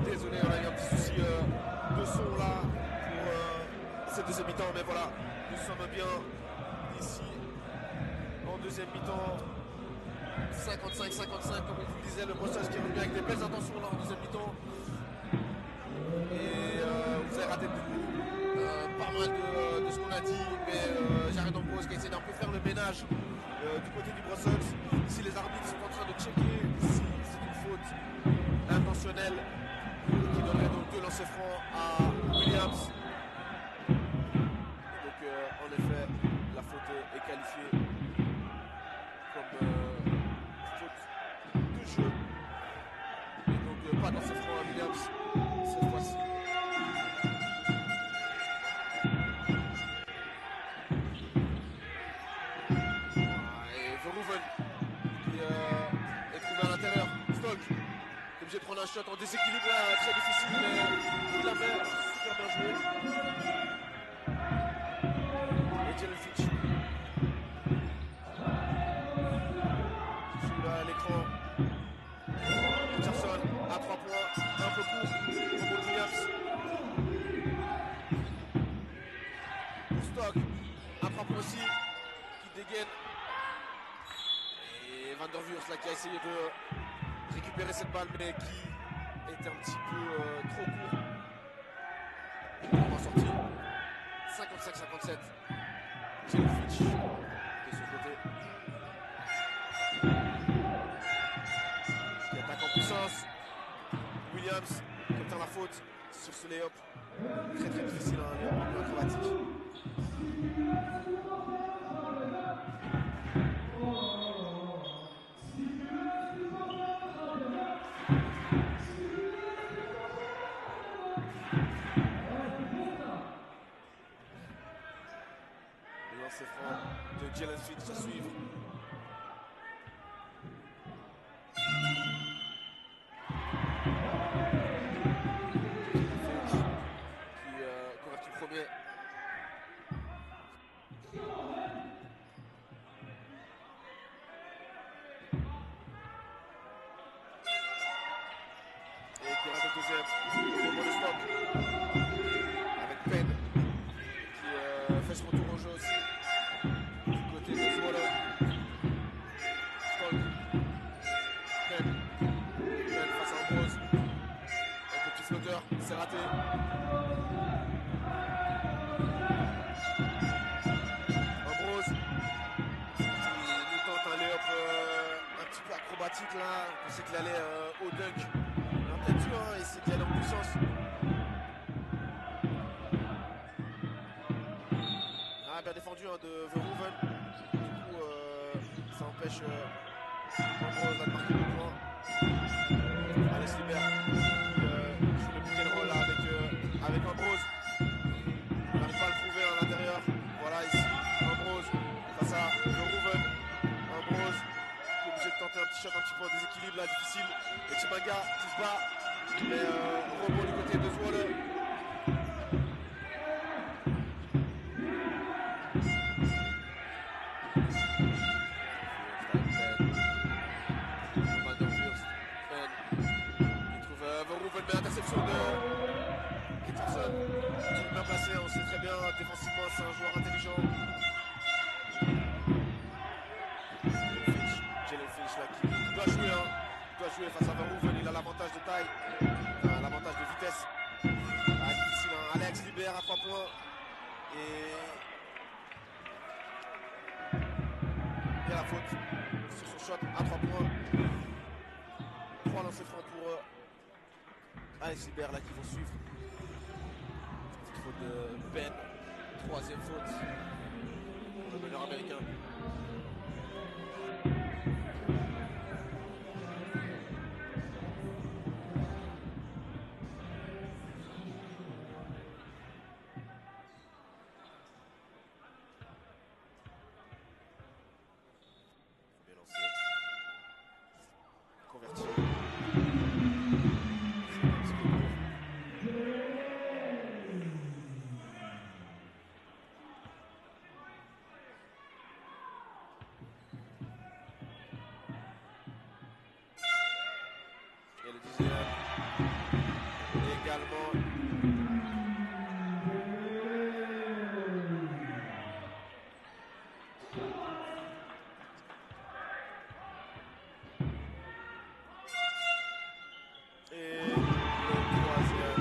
Désolé, on a eu un petit souci de son là pour cette deuxième mi-temps, mais voilà, nous sommes bien ici en deuxième mi-temps. 55-55, comme je vous le disais, le Brossage qui est revenu avec des belles intentions là en deuxième mi-temps. Et vous avez raté pas mal de ce qu'on a dit, mais Jared Ambrose qui a essayé d'un peu faire le ménage du côté du Brussels. Si les arbitres sont en train de checker si c'est une faute intentionnelle qui donnerait donc 2 lancers francs à Williams. Donc en effet, la faute est qualifiée comme faute de jeu. Et donc pas lancers francs à Williams cette fois-ci. Et Verhoeven qui est trouvé à l'intérieur. Stock obligé de prendre un shot en déséquilibre très difficile, mais il l'a fait, super bien joué. aussi qui dégaine. Et Van der Wurst là qui a essayé de récupérer cette balle mais qui était un petit peu trop court. On a sorti 55-57. Jalen Finch de son côté. Qui attaque en puissance. Williams obtient la faute sur ce lay-up. Très très difficile, hein, lay-up acrobatique. Le lancer franc de Jalen Finch à suivre. Premier. Et qui rate le deuxième. Au moment de stop. Avec Penn qui fait son retour au jeu aussi. Du côté de Swallow. Stop. Penn. Penn face à Ambrose. Avec le petit flotteur. C'est raté. Acrobatique là, on pensait qu'il allait au dunk. Il a peut-être dû essayer d'y aller en puissance. Ah, bien défendu de Verhoeven. Du coup, ça empêche Ambrose de marquer le point. Alex Libert qui joue le pick and roll là avec Ambrose. On n'arrive pas à le trouver à l'intérieur. Voilà ici, Ambrose face à Verhoeven. Ambrose de tenter un petit shot un petit peu en déséquilibre là, difficile. Et Chimaga qui se bat, mais rebond du côté de Swallow. Il trouve Verhoeven, mais interception de Peterson. Qui est bien placé, on sait très bien défensivement, c'est un joueur intelligent. Jalen Finch là qui doit jouer, face à Verhoeven, il a l'avantage de taille, l'avantage de vitesse. Ah, difficile, hein. Alex Libert à 3 points. Et il y a la faute sur son shot à 3 points. 3 lancers francs pour Alex Libert là qui vont suivre. Petite faute de Ben. 3e faute pour le meneur américain. Converti. Et le 10e également. Et le 3e.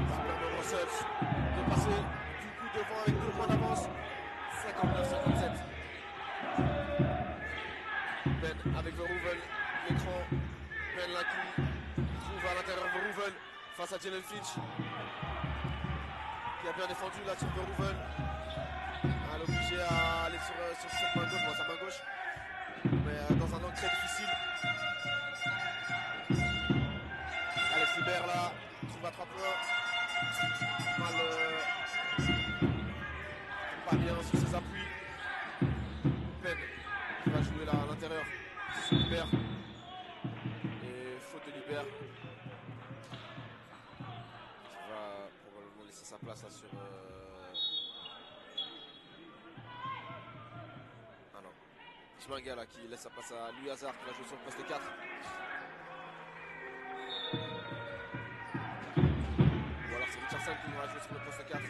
Super Russell de passer du coup devant avec 2 points d'avance. 59-57. Ben avec Verhoeven, l'écran. Ben là qui trouve à l'intérieur Verhoeven face à Jalen Finch. Qui a bien défendu là sur Verhoeven. Elle est obligée à aller sur cette main gauche, sa main gauche. Mais dans un angle très difficile. Alex Libert là, trouve à 3 points. Mal pas bien sur ses appuis. Penn qui va jouer là à l'intérieur. C'est Libert. Et faute de Libert. Qui va probablement laisser sa place là sur. Ah non. Chimaga là qui laisse sa place à Louis Hazard qui va jouer sur le poste 4. Ou alors c'est Richardson qui va jouer sur le poste 4.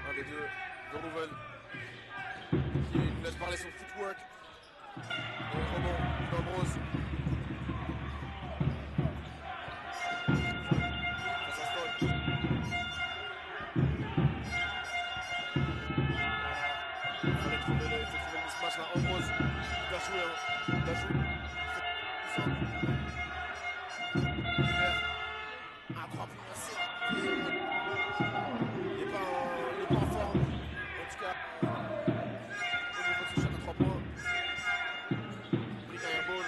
Un des les deux. Verhoeven qui nous laisse parler son footwork. Rebond, Ambrose. Face à Stoll. Il fallait trouver le mismatch là. Ambrose, bien joué, hein. Bien joué. À 3 points, il n'est pas en forme. En tout cas, au niveau de ce shot à 3 points. Brick airball,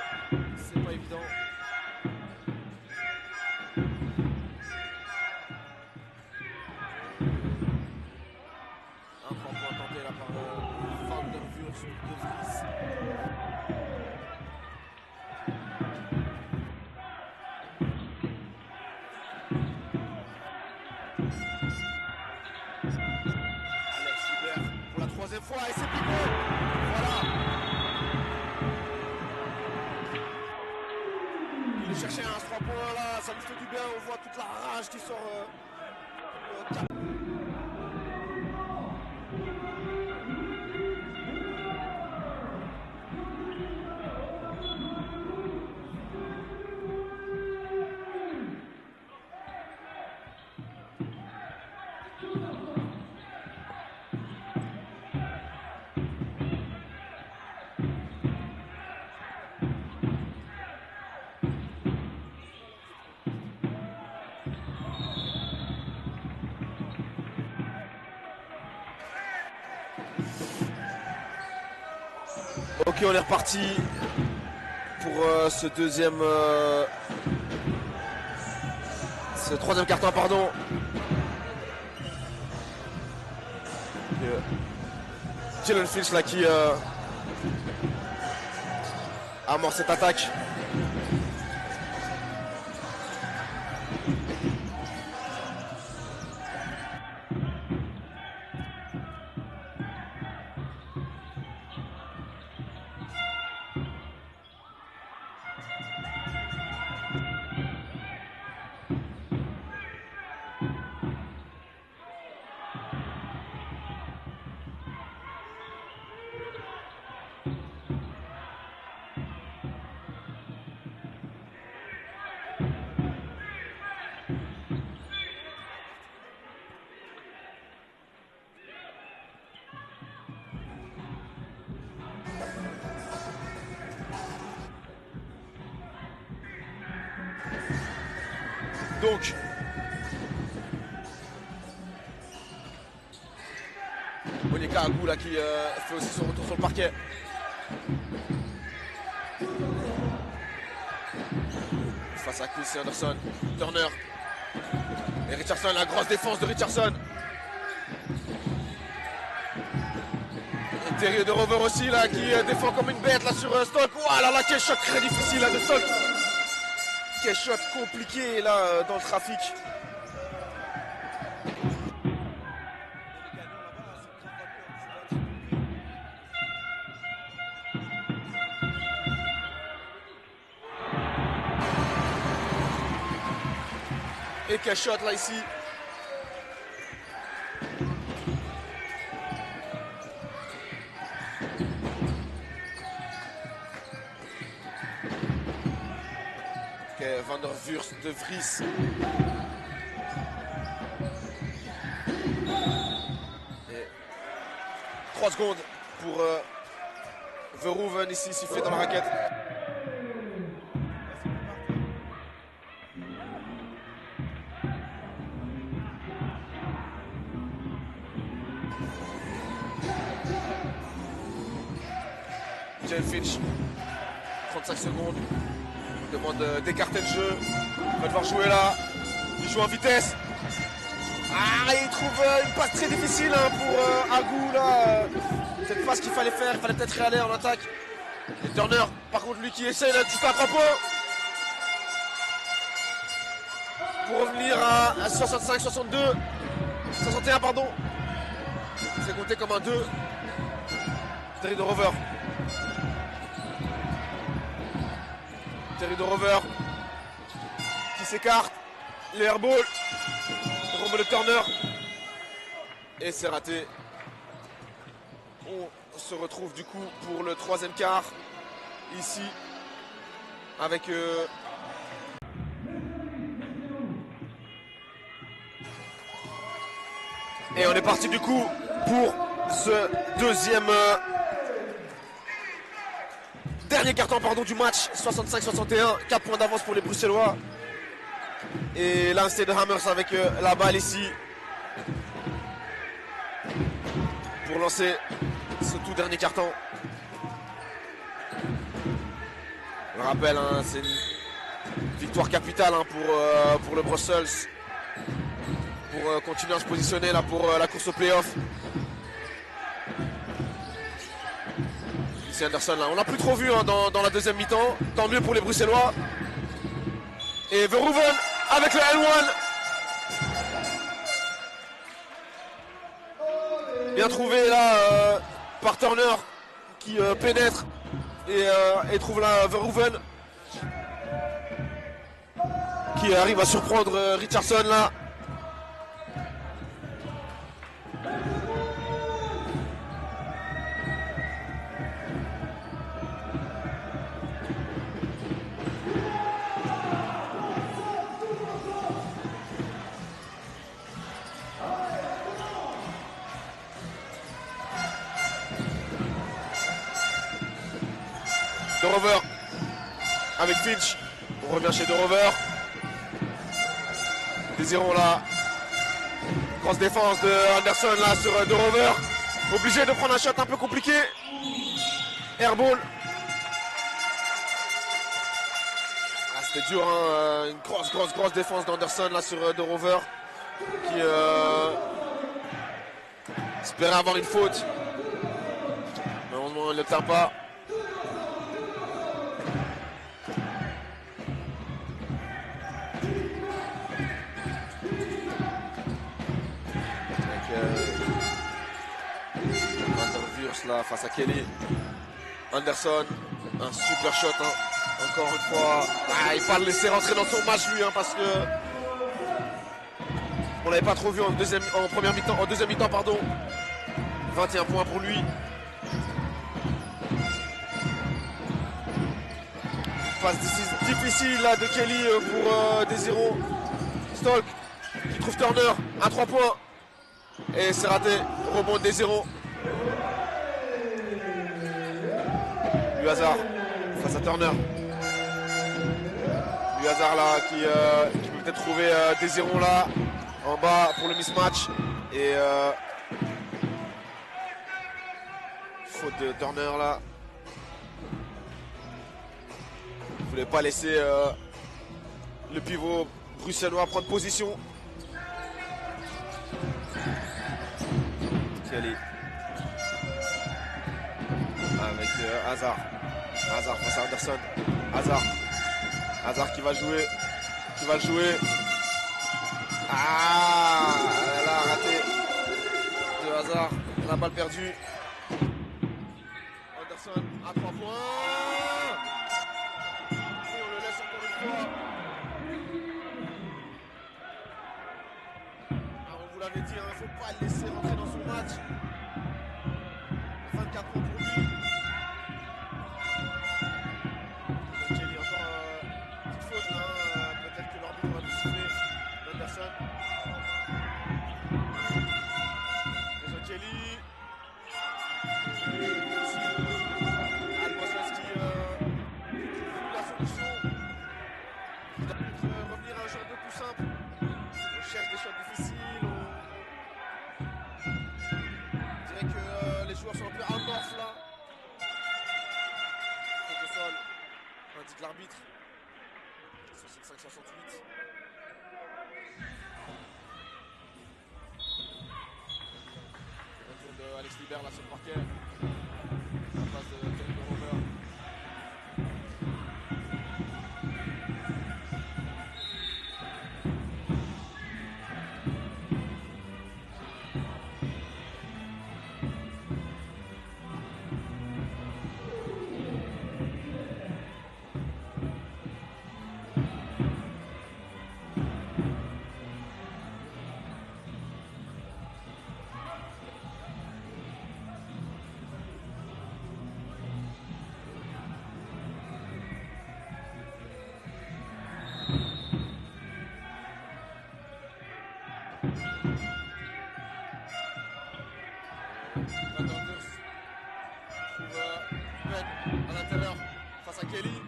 c'est pas évident. Un 3 points tenté là par Van der Wurst de Vries. Alex Libert pour la troisième fois et c'est piqué. Voilà. Il est cherché un 3 points là, ça lui fait du bien, on voit toute la rage qui sort. Ok, on est reparti pour ce troisième carton, pardon. Jalen Finch là qui amorce cette attaque. Donc, Monica Agou là qui fait aussi son retour sur le parquet. Face à Quincy Anderson, Turner. Et Richardson, la grosse défense de Richardson. Et Terry de Rover aussi là qui défend comme une bête là sur Stock. Ouah là là, quel shot très difficile là de Stock. Quel shot compliqué là dans le trafic. Et quel shot là ici. Van der Wurst de Vries. Et 3 secondes pour Verhoeven ici sifflé dans la raquette. Jalen Finch, 35 secondes. Il demande d'écarter le jeu. Il va devoir jouer là. Il joue en vitesse. Ah, il trouve une passe très difficile hein, pour Agou là. Cette passe qu'il fallait faire, il fallait peut-être réaller en attaque. Et Turner, par contre, lui qui essaye là de shooter à 3 points. Pour revenir à 65, 62, 61 pardon. C'est compté comme un 2. Terry de Rover. Terry de Rover qui s'écarte. Les airball. Rebond de Turner. Et c'est raté. On se retrouve du coup pour le troisième quart. Ici. Avec... Et on est parti du coup pour ce deuxième... dernier carton du match. 65-61. 4 points d'avance pour les Bruxellois. Et là c'est de Hammers avec la balle ici. Pour lancer ce tout dernier carton. Je rappelle, hein, c'est une victoire capitale hein, pour le Brussels. Pour continuer à se positionner là pour la course au playoff. C'est Anderson là. On l'a plus trop vu hein, dans la deuxième mi-temps. Tant mieux pour les Bruxellois. Et Verhoeven avec le L1. Bien trouvé là par Turner qui pénètre et trouve là Verhoeven qui arrive à surprendre Richardson là. De Rover avec Finch. On revient chez De Rover. Désirons là. Grosse défense de Anderson là sur De Rover. Obligé de prendre un shot un peu compliqué. Airball. Ah, c'était dur hein. Une grosse défense d'Anderson là sur De Rover. Qui espérait avoir une faute. Mais on ne l'obtient pas. Là face à Kelly. Anderson, un super shot hein. Encore une fois. Il va le laisser rentrer dans son match lui hein, parce que on l'avait pas trop vu en deuxième mi-temps pardon. 21 points pour lui. Passe difficile là de Kelly pour Désirons. Stolk qui trouve Turner à 3 points. Et c'est raté. Rebond de Désirons. Hazard face à Turner. Hazard là qui peut peut-être trouver Désirons là en bas pour le mismatch. Et faute de Turner là. Il ne voulait pas laisser le pivot bruxellois prendre position. Kelly. Avec Hazard. Hazard face à Anderson. Hazard qui va jouer. Ah, elle a raté de Hazard. La balle perdue. Anderson à 3 points. Et on le laisse encore une fois. Alors on vous l'avait dit, il ne faut pas le laisser rentrer dans son match. 24 points pour lui. Kelly encore petite faute là. Peut-être que l'arbitre va nous siffler. Anderson. Kelly. Ici. Al-Brasselski trouve la solution. Il doit peut-être revenir à un genre de plus simple. On cherche des shots difficiles. On dirait que les joueurs sont un peu amorphes là. Faute de sol, indique l'arbitre. 65-68. Retour de Alex Libert là sur le parquet. La passe de Kevin De Rover. Kelly.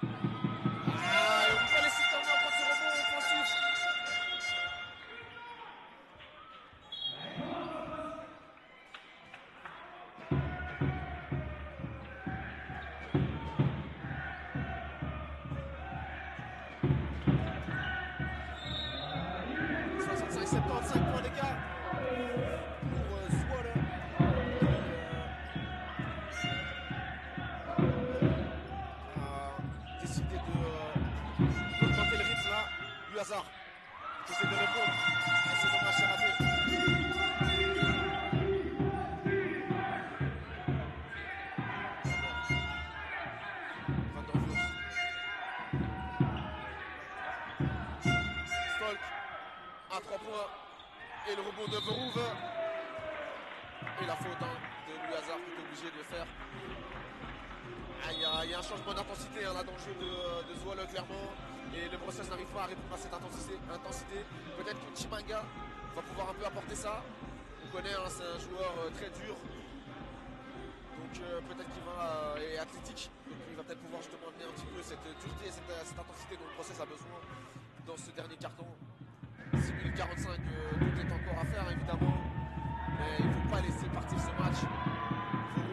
Ah, on ne peut pas laisser terminer prendre ce rebond offensif. J'essaie de répondre. Ah, c'est dommage, c'est raté. Stolk à 3 points. Et le rebond de Verhoeven. Et la faute de Louis Hazard qui est obligé de le faire. Ah, il y a un changement d'intensité là dans le jeu de Zwolle clairement. Et le Brussels n'arrive pas à répondre à cette intensité. Peut-être que Chimanga va pouvoir un peu apporter ça. On connaît, hein, c'est un joueur très dur. Donc peut-être qu'il va et athlétique. Donc il va peut-être pouvoir justement amener un petit peu cette dureté et cette intensité dont le Brussels a besoin dans ce dernier carton. 6 minutes 45, tout est encore à faire évidemment. Mais il ne faut pas laisser partir ce match.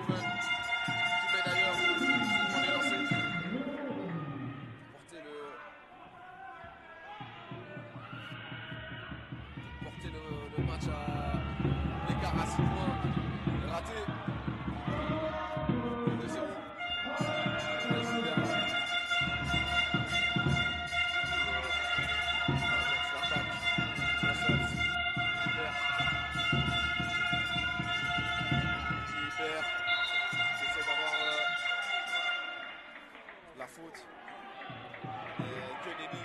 Verhoeven qui met d'ailleurs son premier lancé. Porter le match à l'écart à 6 points. Raté. 2-0. J'essaie d'avoir la faute. Et Kennedy.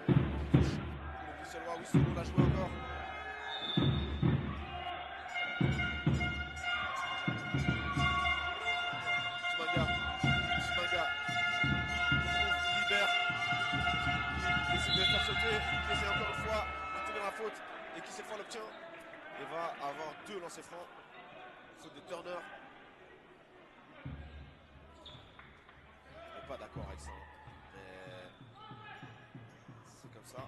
Le Bruxellois, oui, Solo l'a joué encore. Chimanga qui libère, qui essaie de le faire sauter, qui essaie encore une fois d'obtenir la faute et qui cette fois l'obtient et va avoir 2 lancers francs. Faute de Turner. Je suis pas d'accord avec ça, mais c'est comme ça.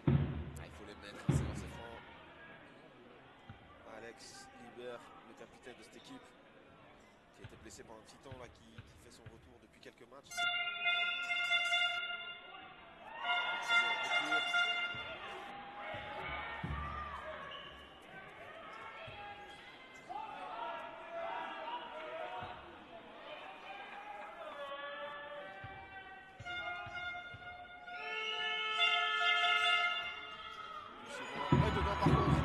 Ah, il faut les mettre, ces lancers francs. Alex Libert, le capitaine de cette équipe, qui a été blessé pendant un petit temps, là, qui fait son retour depuis quelques matchs. Dedans par contre.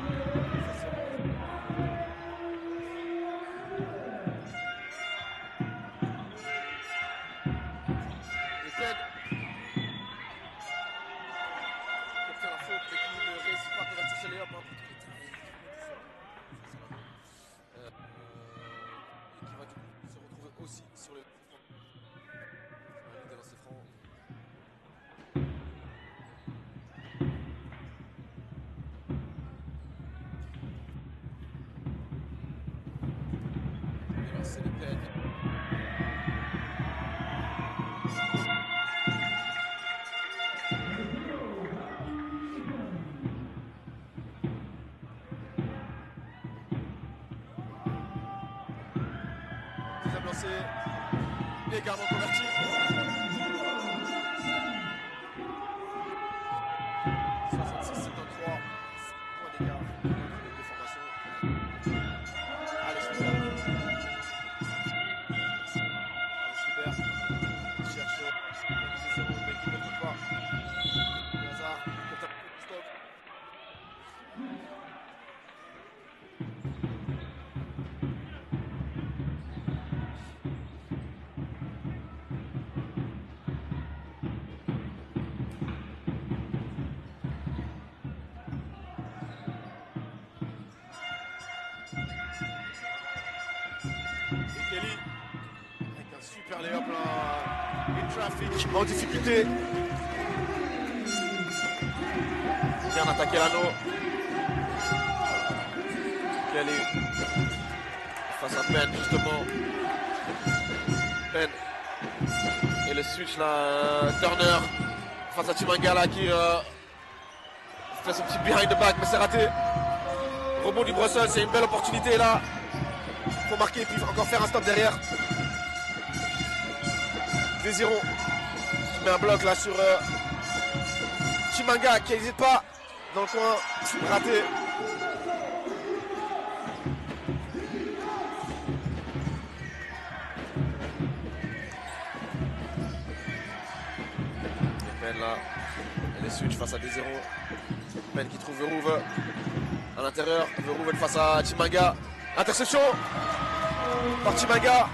Aussi sur les lancers francs. Et lancer les peines. Deuxième lancé. Également converti. 66-73. Point d'écart entre les deux formations. Alex Libert. Qui cherche le 2-0, mais qui ne le trouve pas. Le hasard. Stop. Kelly avec un super lay-up là, in traffic, en difficulté. Bien attaqué l'anneau. Kelly face à Penn justement. Penn et le switch là, Turner face à Chimanga qui fait son petit behind the back mais c'est raté. Rebond du Brussels, c'est une belle opportunité là. Faut marquer et puis encore faire un stop derrière. Désiron qui met un bloc là sur Chimanga qui n'hésite pas dans le coin, raté. Penn là, et les switch face à Désiron. Penn qui trouve Verhoeven à l'intérieur. Verhoeven face à Chimanga. Interception par Chimanga.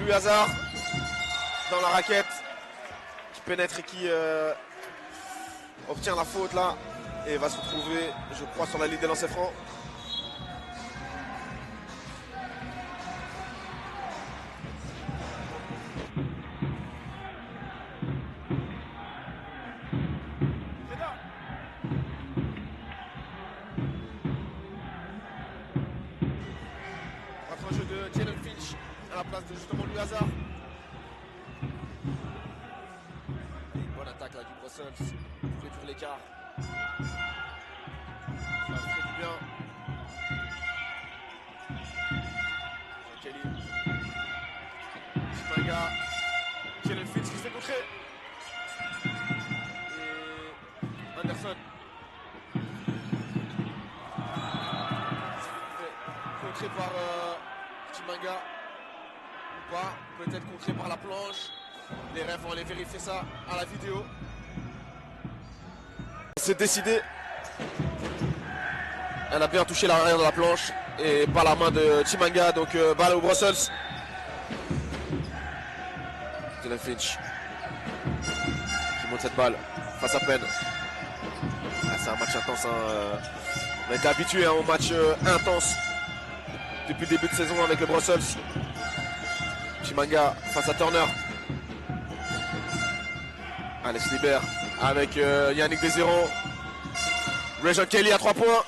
Louis Hazard dans la raquette qui pénètre et qui obtient la faute là et va se retrouver, je crois, sur la ligne des lancers francs. Un jeu de Jalen Finch à la place de justement Louis Hazard. Une bonne attaque là du Brussels pour réduire l'écart. Ça fait du bien. Kelly. Chimanga. Jalen Finch qui se fait contrer. Et Anderson. Contré par Chimanga ou pas, peut-être contré par la planche. Les refs vont aller vérifier ça à la vidéo. C'est décidé. Elle a bien touché l'arrière de la planche et pas la main de Chimanga, donc balle au Brussels. Jalen Finch qui monte cette balle face à Penn. Ah, c'est un match intense. Hein. On a été habitué au match intense depuis le début de saison avec le Brussels. Chimanga face à Turner. Alex Libert avec Yannick Désiron. Rajon Kelly à 3 points.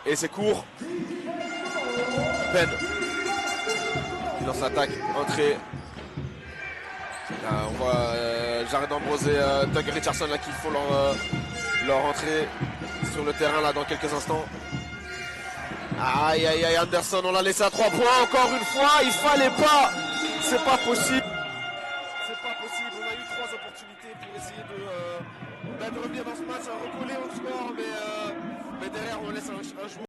Et c'est court. Penn qui lance l'attaque. Entrée. Là, on voit Jared Ambrose et Doug Richardson là, qui font leur entrée sur le terrain là dans quelques instants. Aïe aïe aïe, Anderson, on l'a laissé à 3 points encore une fois, il fallait pas, c'est pas possible. C'est pas possible, on a eu 3 opportunités pour essayer de revenir dans ce match, recoller au score, mais derrière on laisse un joueur.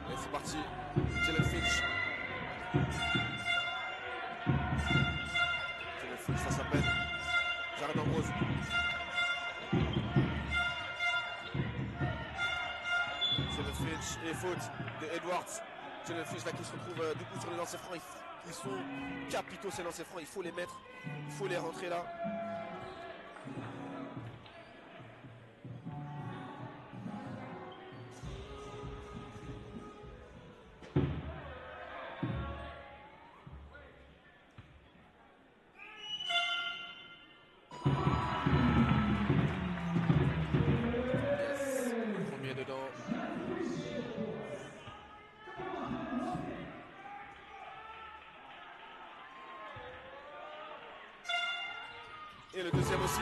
Et c'est parti, Jalen Finch. Jalen Finch face à Penn. Jared Ambrose. Jalen Finch et faute de Edwards. Jalen Finch là qui se retrouve du coup sur les lancers francs. Ils sont capitaux ces lancers francs, il faut les mettre, il faut les rentrer là. Et le deuxième aussi,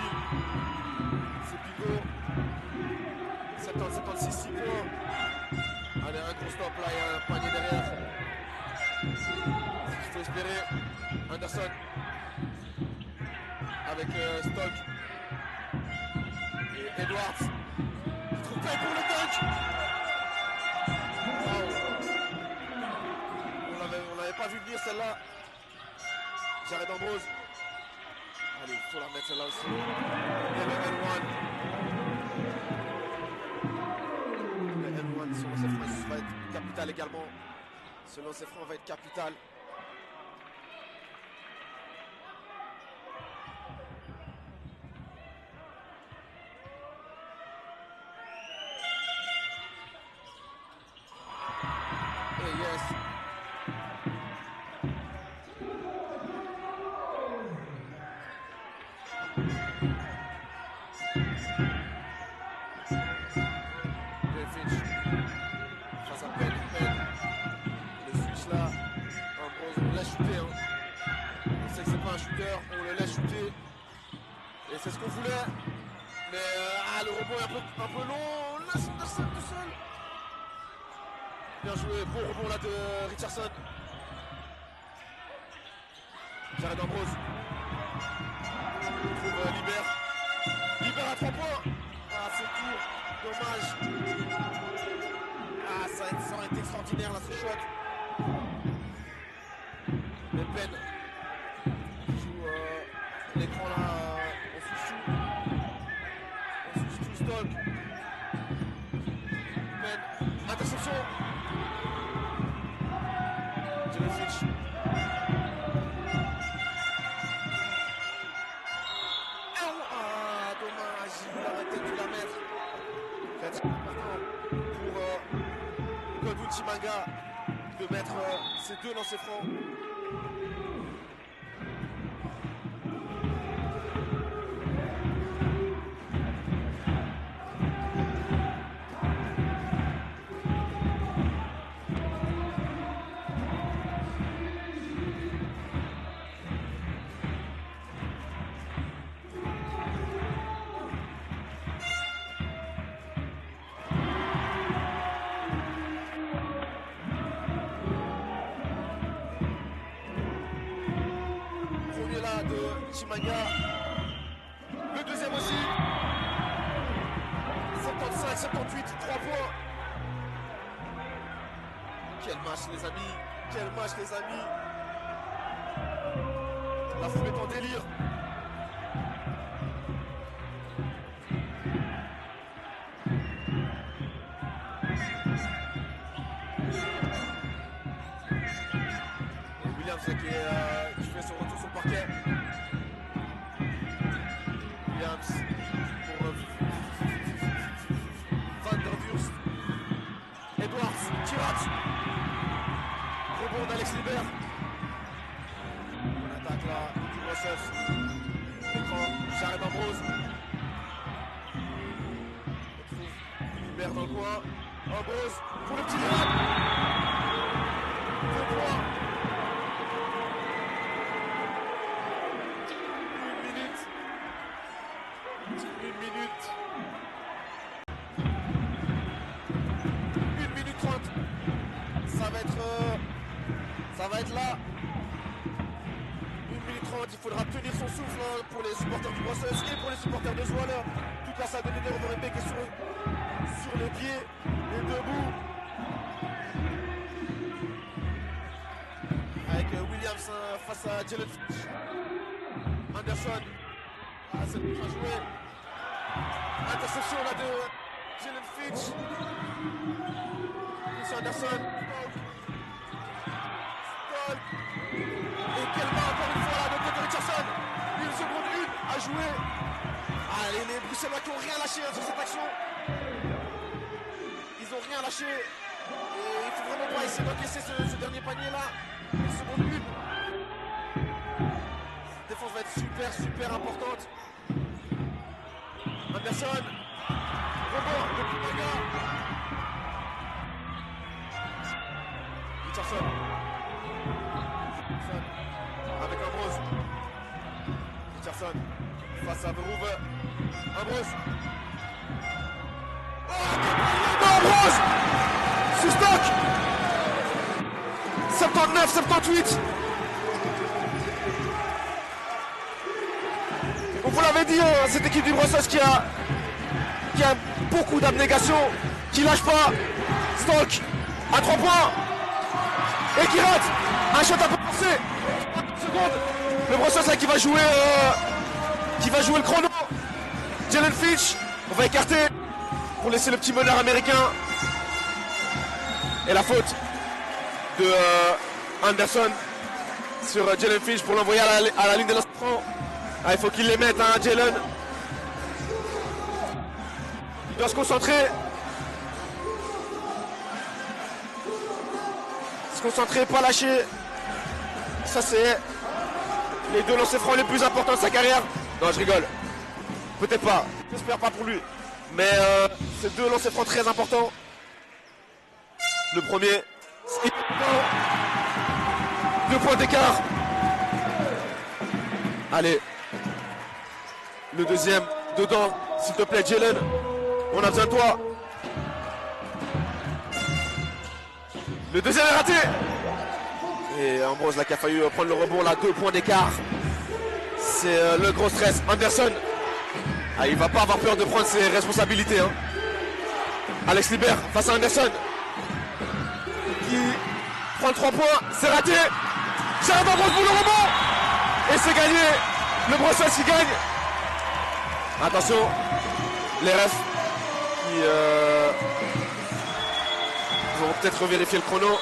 c'est Pigot. 70-76, 6 points. Allez, un gros stop là, il y a un panier derrière. C'est ce qu'il faut espérer. Anderson avec Stock. Et Edwards qui trouve pas pour le dunk. Wow. On l'avait pas vu venir celle-là. Jared Ambrose. Allez, il faut la mettre celle-là aussi. Et le N1. Le N1 selon ses francs va être capital également. Selon ses francs va être capital. Yes. Jalen Finch. Face à Penn. Le switch là. Ambrose, on le laisse shooter. Hein. On sait que c'est pas un shooter, on le laisse shooter. Et c'est ce qu'on voulait. Mais le rebond est un peu long. On laisse Anderson tout seul. Bien joué, beau rebond là de Richardson. Jared Ambrose. On trouve Libère à 3 points. Ah, c'est court. Dommage. Ah, ça aurait été extraordinaire là, ce shot. Mais Penn joue l'écran là. On switch tout Stolk. Penn. Interception. Jalen Finch. Dommage, il aurait peut-être dû la mettre. C'est important pour Godwin Chimanga de mettre ses 2 lancers francs. De Chimanga, le deuxième aussi, 75-78, 3 points. Quel match les amis, quel match les amis. La foule est en délire. Et Williams qui fait son retour sur le parquet. Williams pour Van der Wurst. Edwards qui rate. Rebond d'Alex Libert. On attaque là du Rossef. L'écran, Jared Ambrose. On trouve Libert dans le coin. Ambrose pour le petit drame. 2 points. 1 minute 30. Ça va être là. 1 minute 30. Il faudra tenir son souffle hein, pour les supporters du Brussels et pour les supporters de Zwolle. Toute la salle de Nederland qui est sur les pieds et debout. Avec Williams face à Jalen Finch. Anderson. Ah, c'est bien joué. Interception là de Jalen Finch. Chris Anderson. Stolk. Et quelle main encore une fois là de Peter Richardson. 1 seconde 1 à jouer. Allez, les Bruxellois qui n'ont rien lâché hein, sur cette action. Ils n'ont rien lâché. Et il ne faut vraiment pas essayer d'encaisser ce dernier panier là. 1 seconde 1. Cette défense va être super importante. Anderson. Rebond de Chimanga. Richardson. Avec Ambrose. Richardson. Face à Verhoeven. Ambrose. Oh, Ambrose. Sous stock. 79-78. On vous l'avait dit, cette équipe du Brussels qui a beaucoup d'abnégation, qui lâche pas. Stolk à 3 points et qui rate un shot à peu forcé. 30 secondes. Le Brussels là qui va jouer le chrono. Jalen Finch, on va écarter pour laisser le petit meneur américain. Et la faute de Anderson sur Jalen Finch pour l'envoyer à la ligne de lancement. Ah, il faut qu'il les mette, hein, Jalen. Il doit se concentrer. Se concentrer, pas lâcher. Ça, c'est les 2 lancers francs les plus importants de sa carrière. Non, je rigole. Peut-être pas. J'espère pas pour lui. Mais c'est 2 lancers francs très importants. Le premier, 2 points d'écart. Allez. Le deuxième, dedans. S'il te plaît, Jalen. On a besoin de toi. Le deuxième est raté. Et Ambrose là qui a failli prendre le rebond là, 2 points d'écart. C'est le gros stress. Anderson. Ah, il va pas avoir peur de prendre ses responsabilités. Hein. Alex Libert face à Anderson. Qui prend le 3 points. C'est raté. Jared Ambrose pour le rebond. Et c'est gagné. Le Brussels qui gagne. Attention. Les refs qui vont peut-être vérifier le chrono.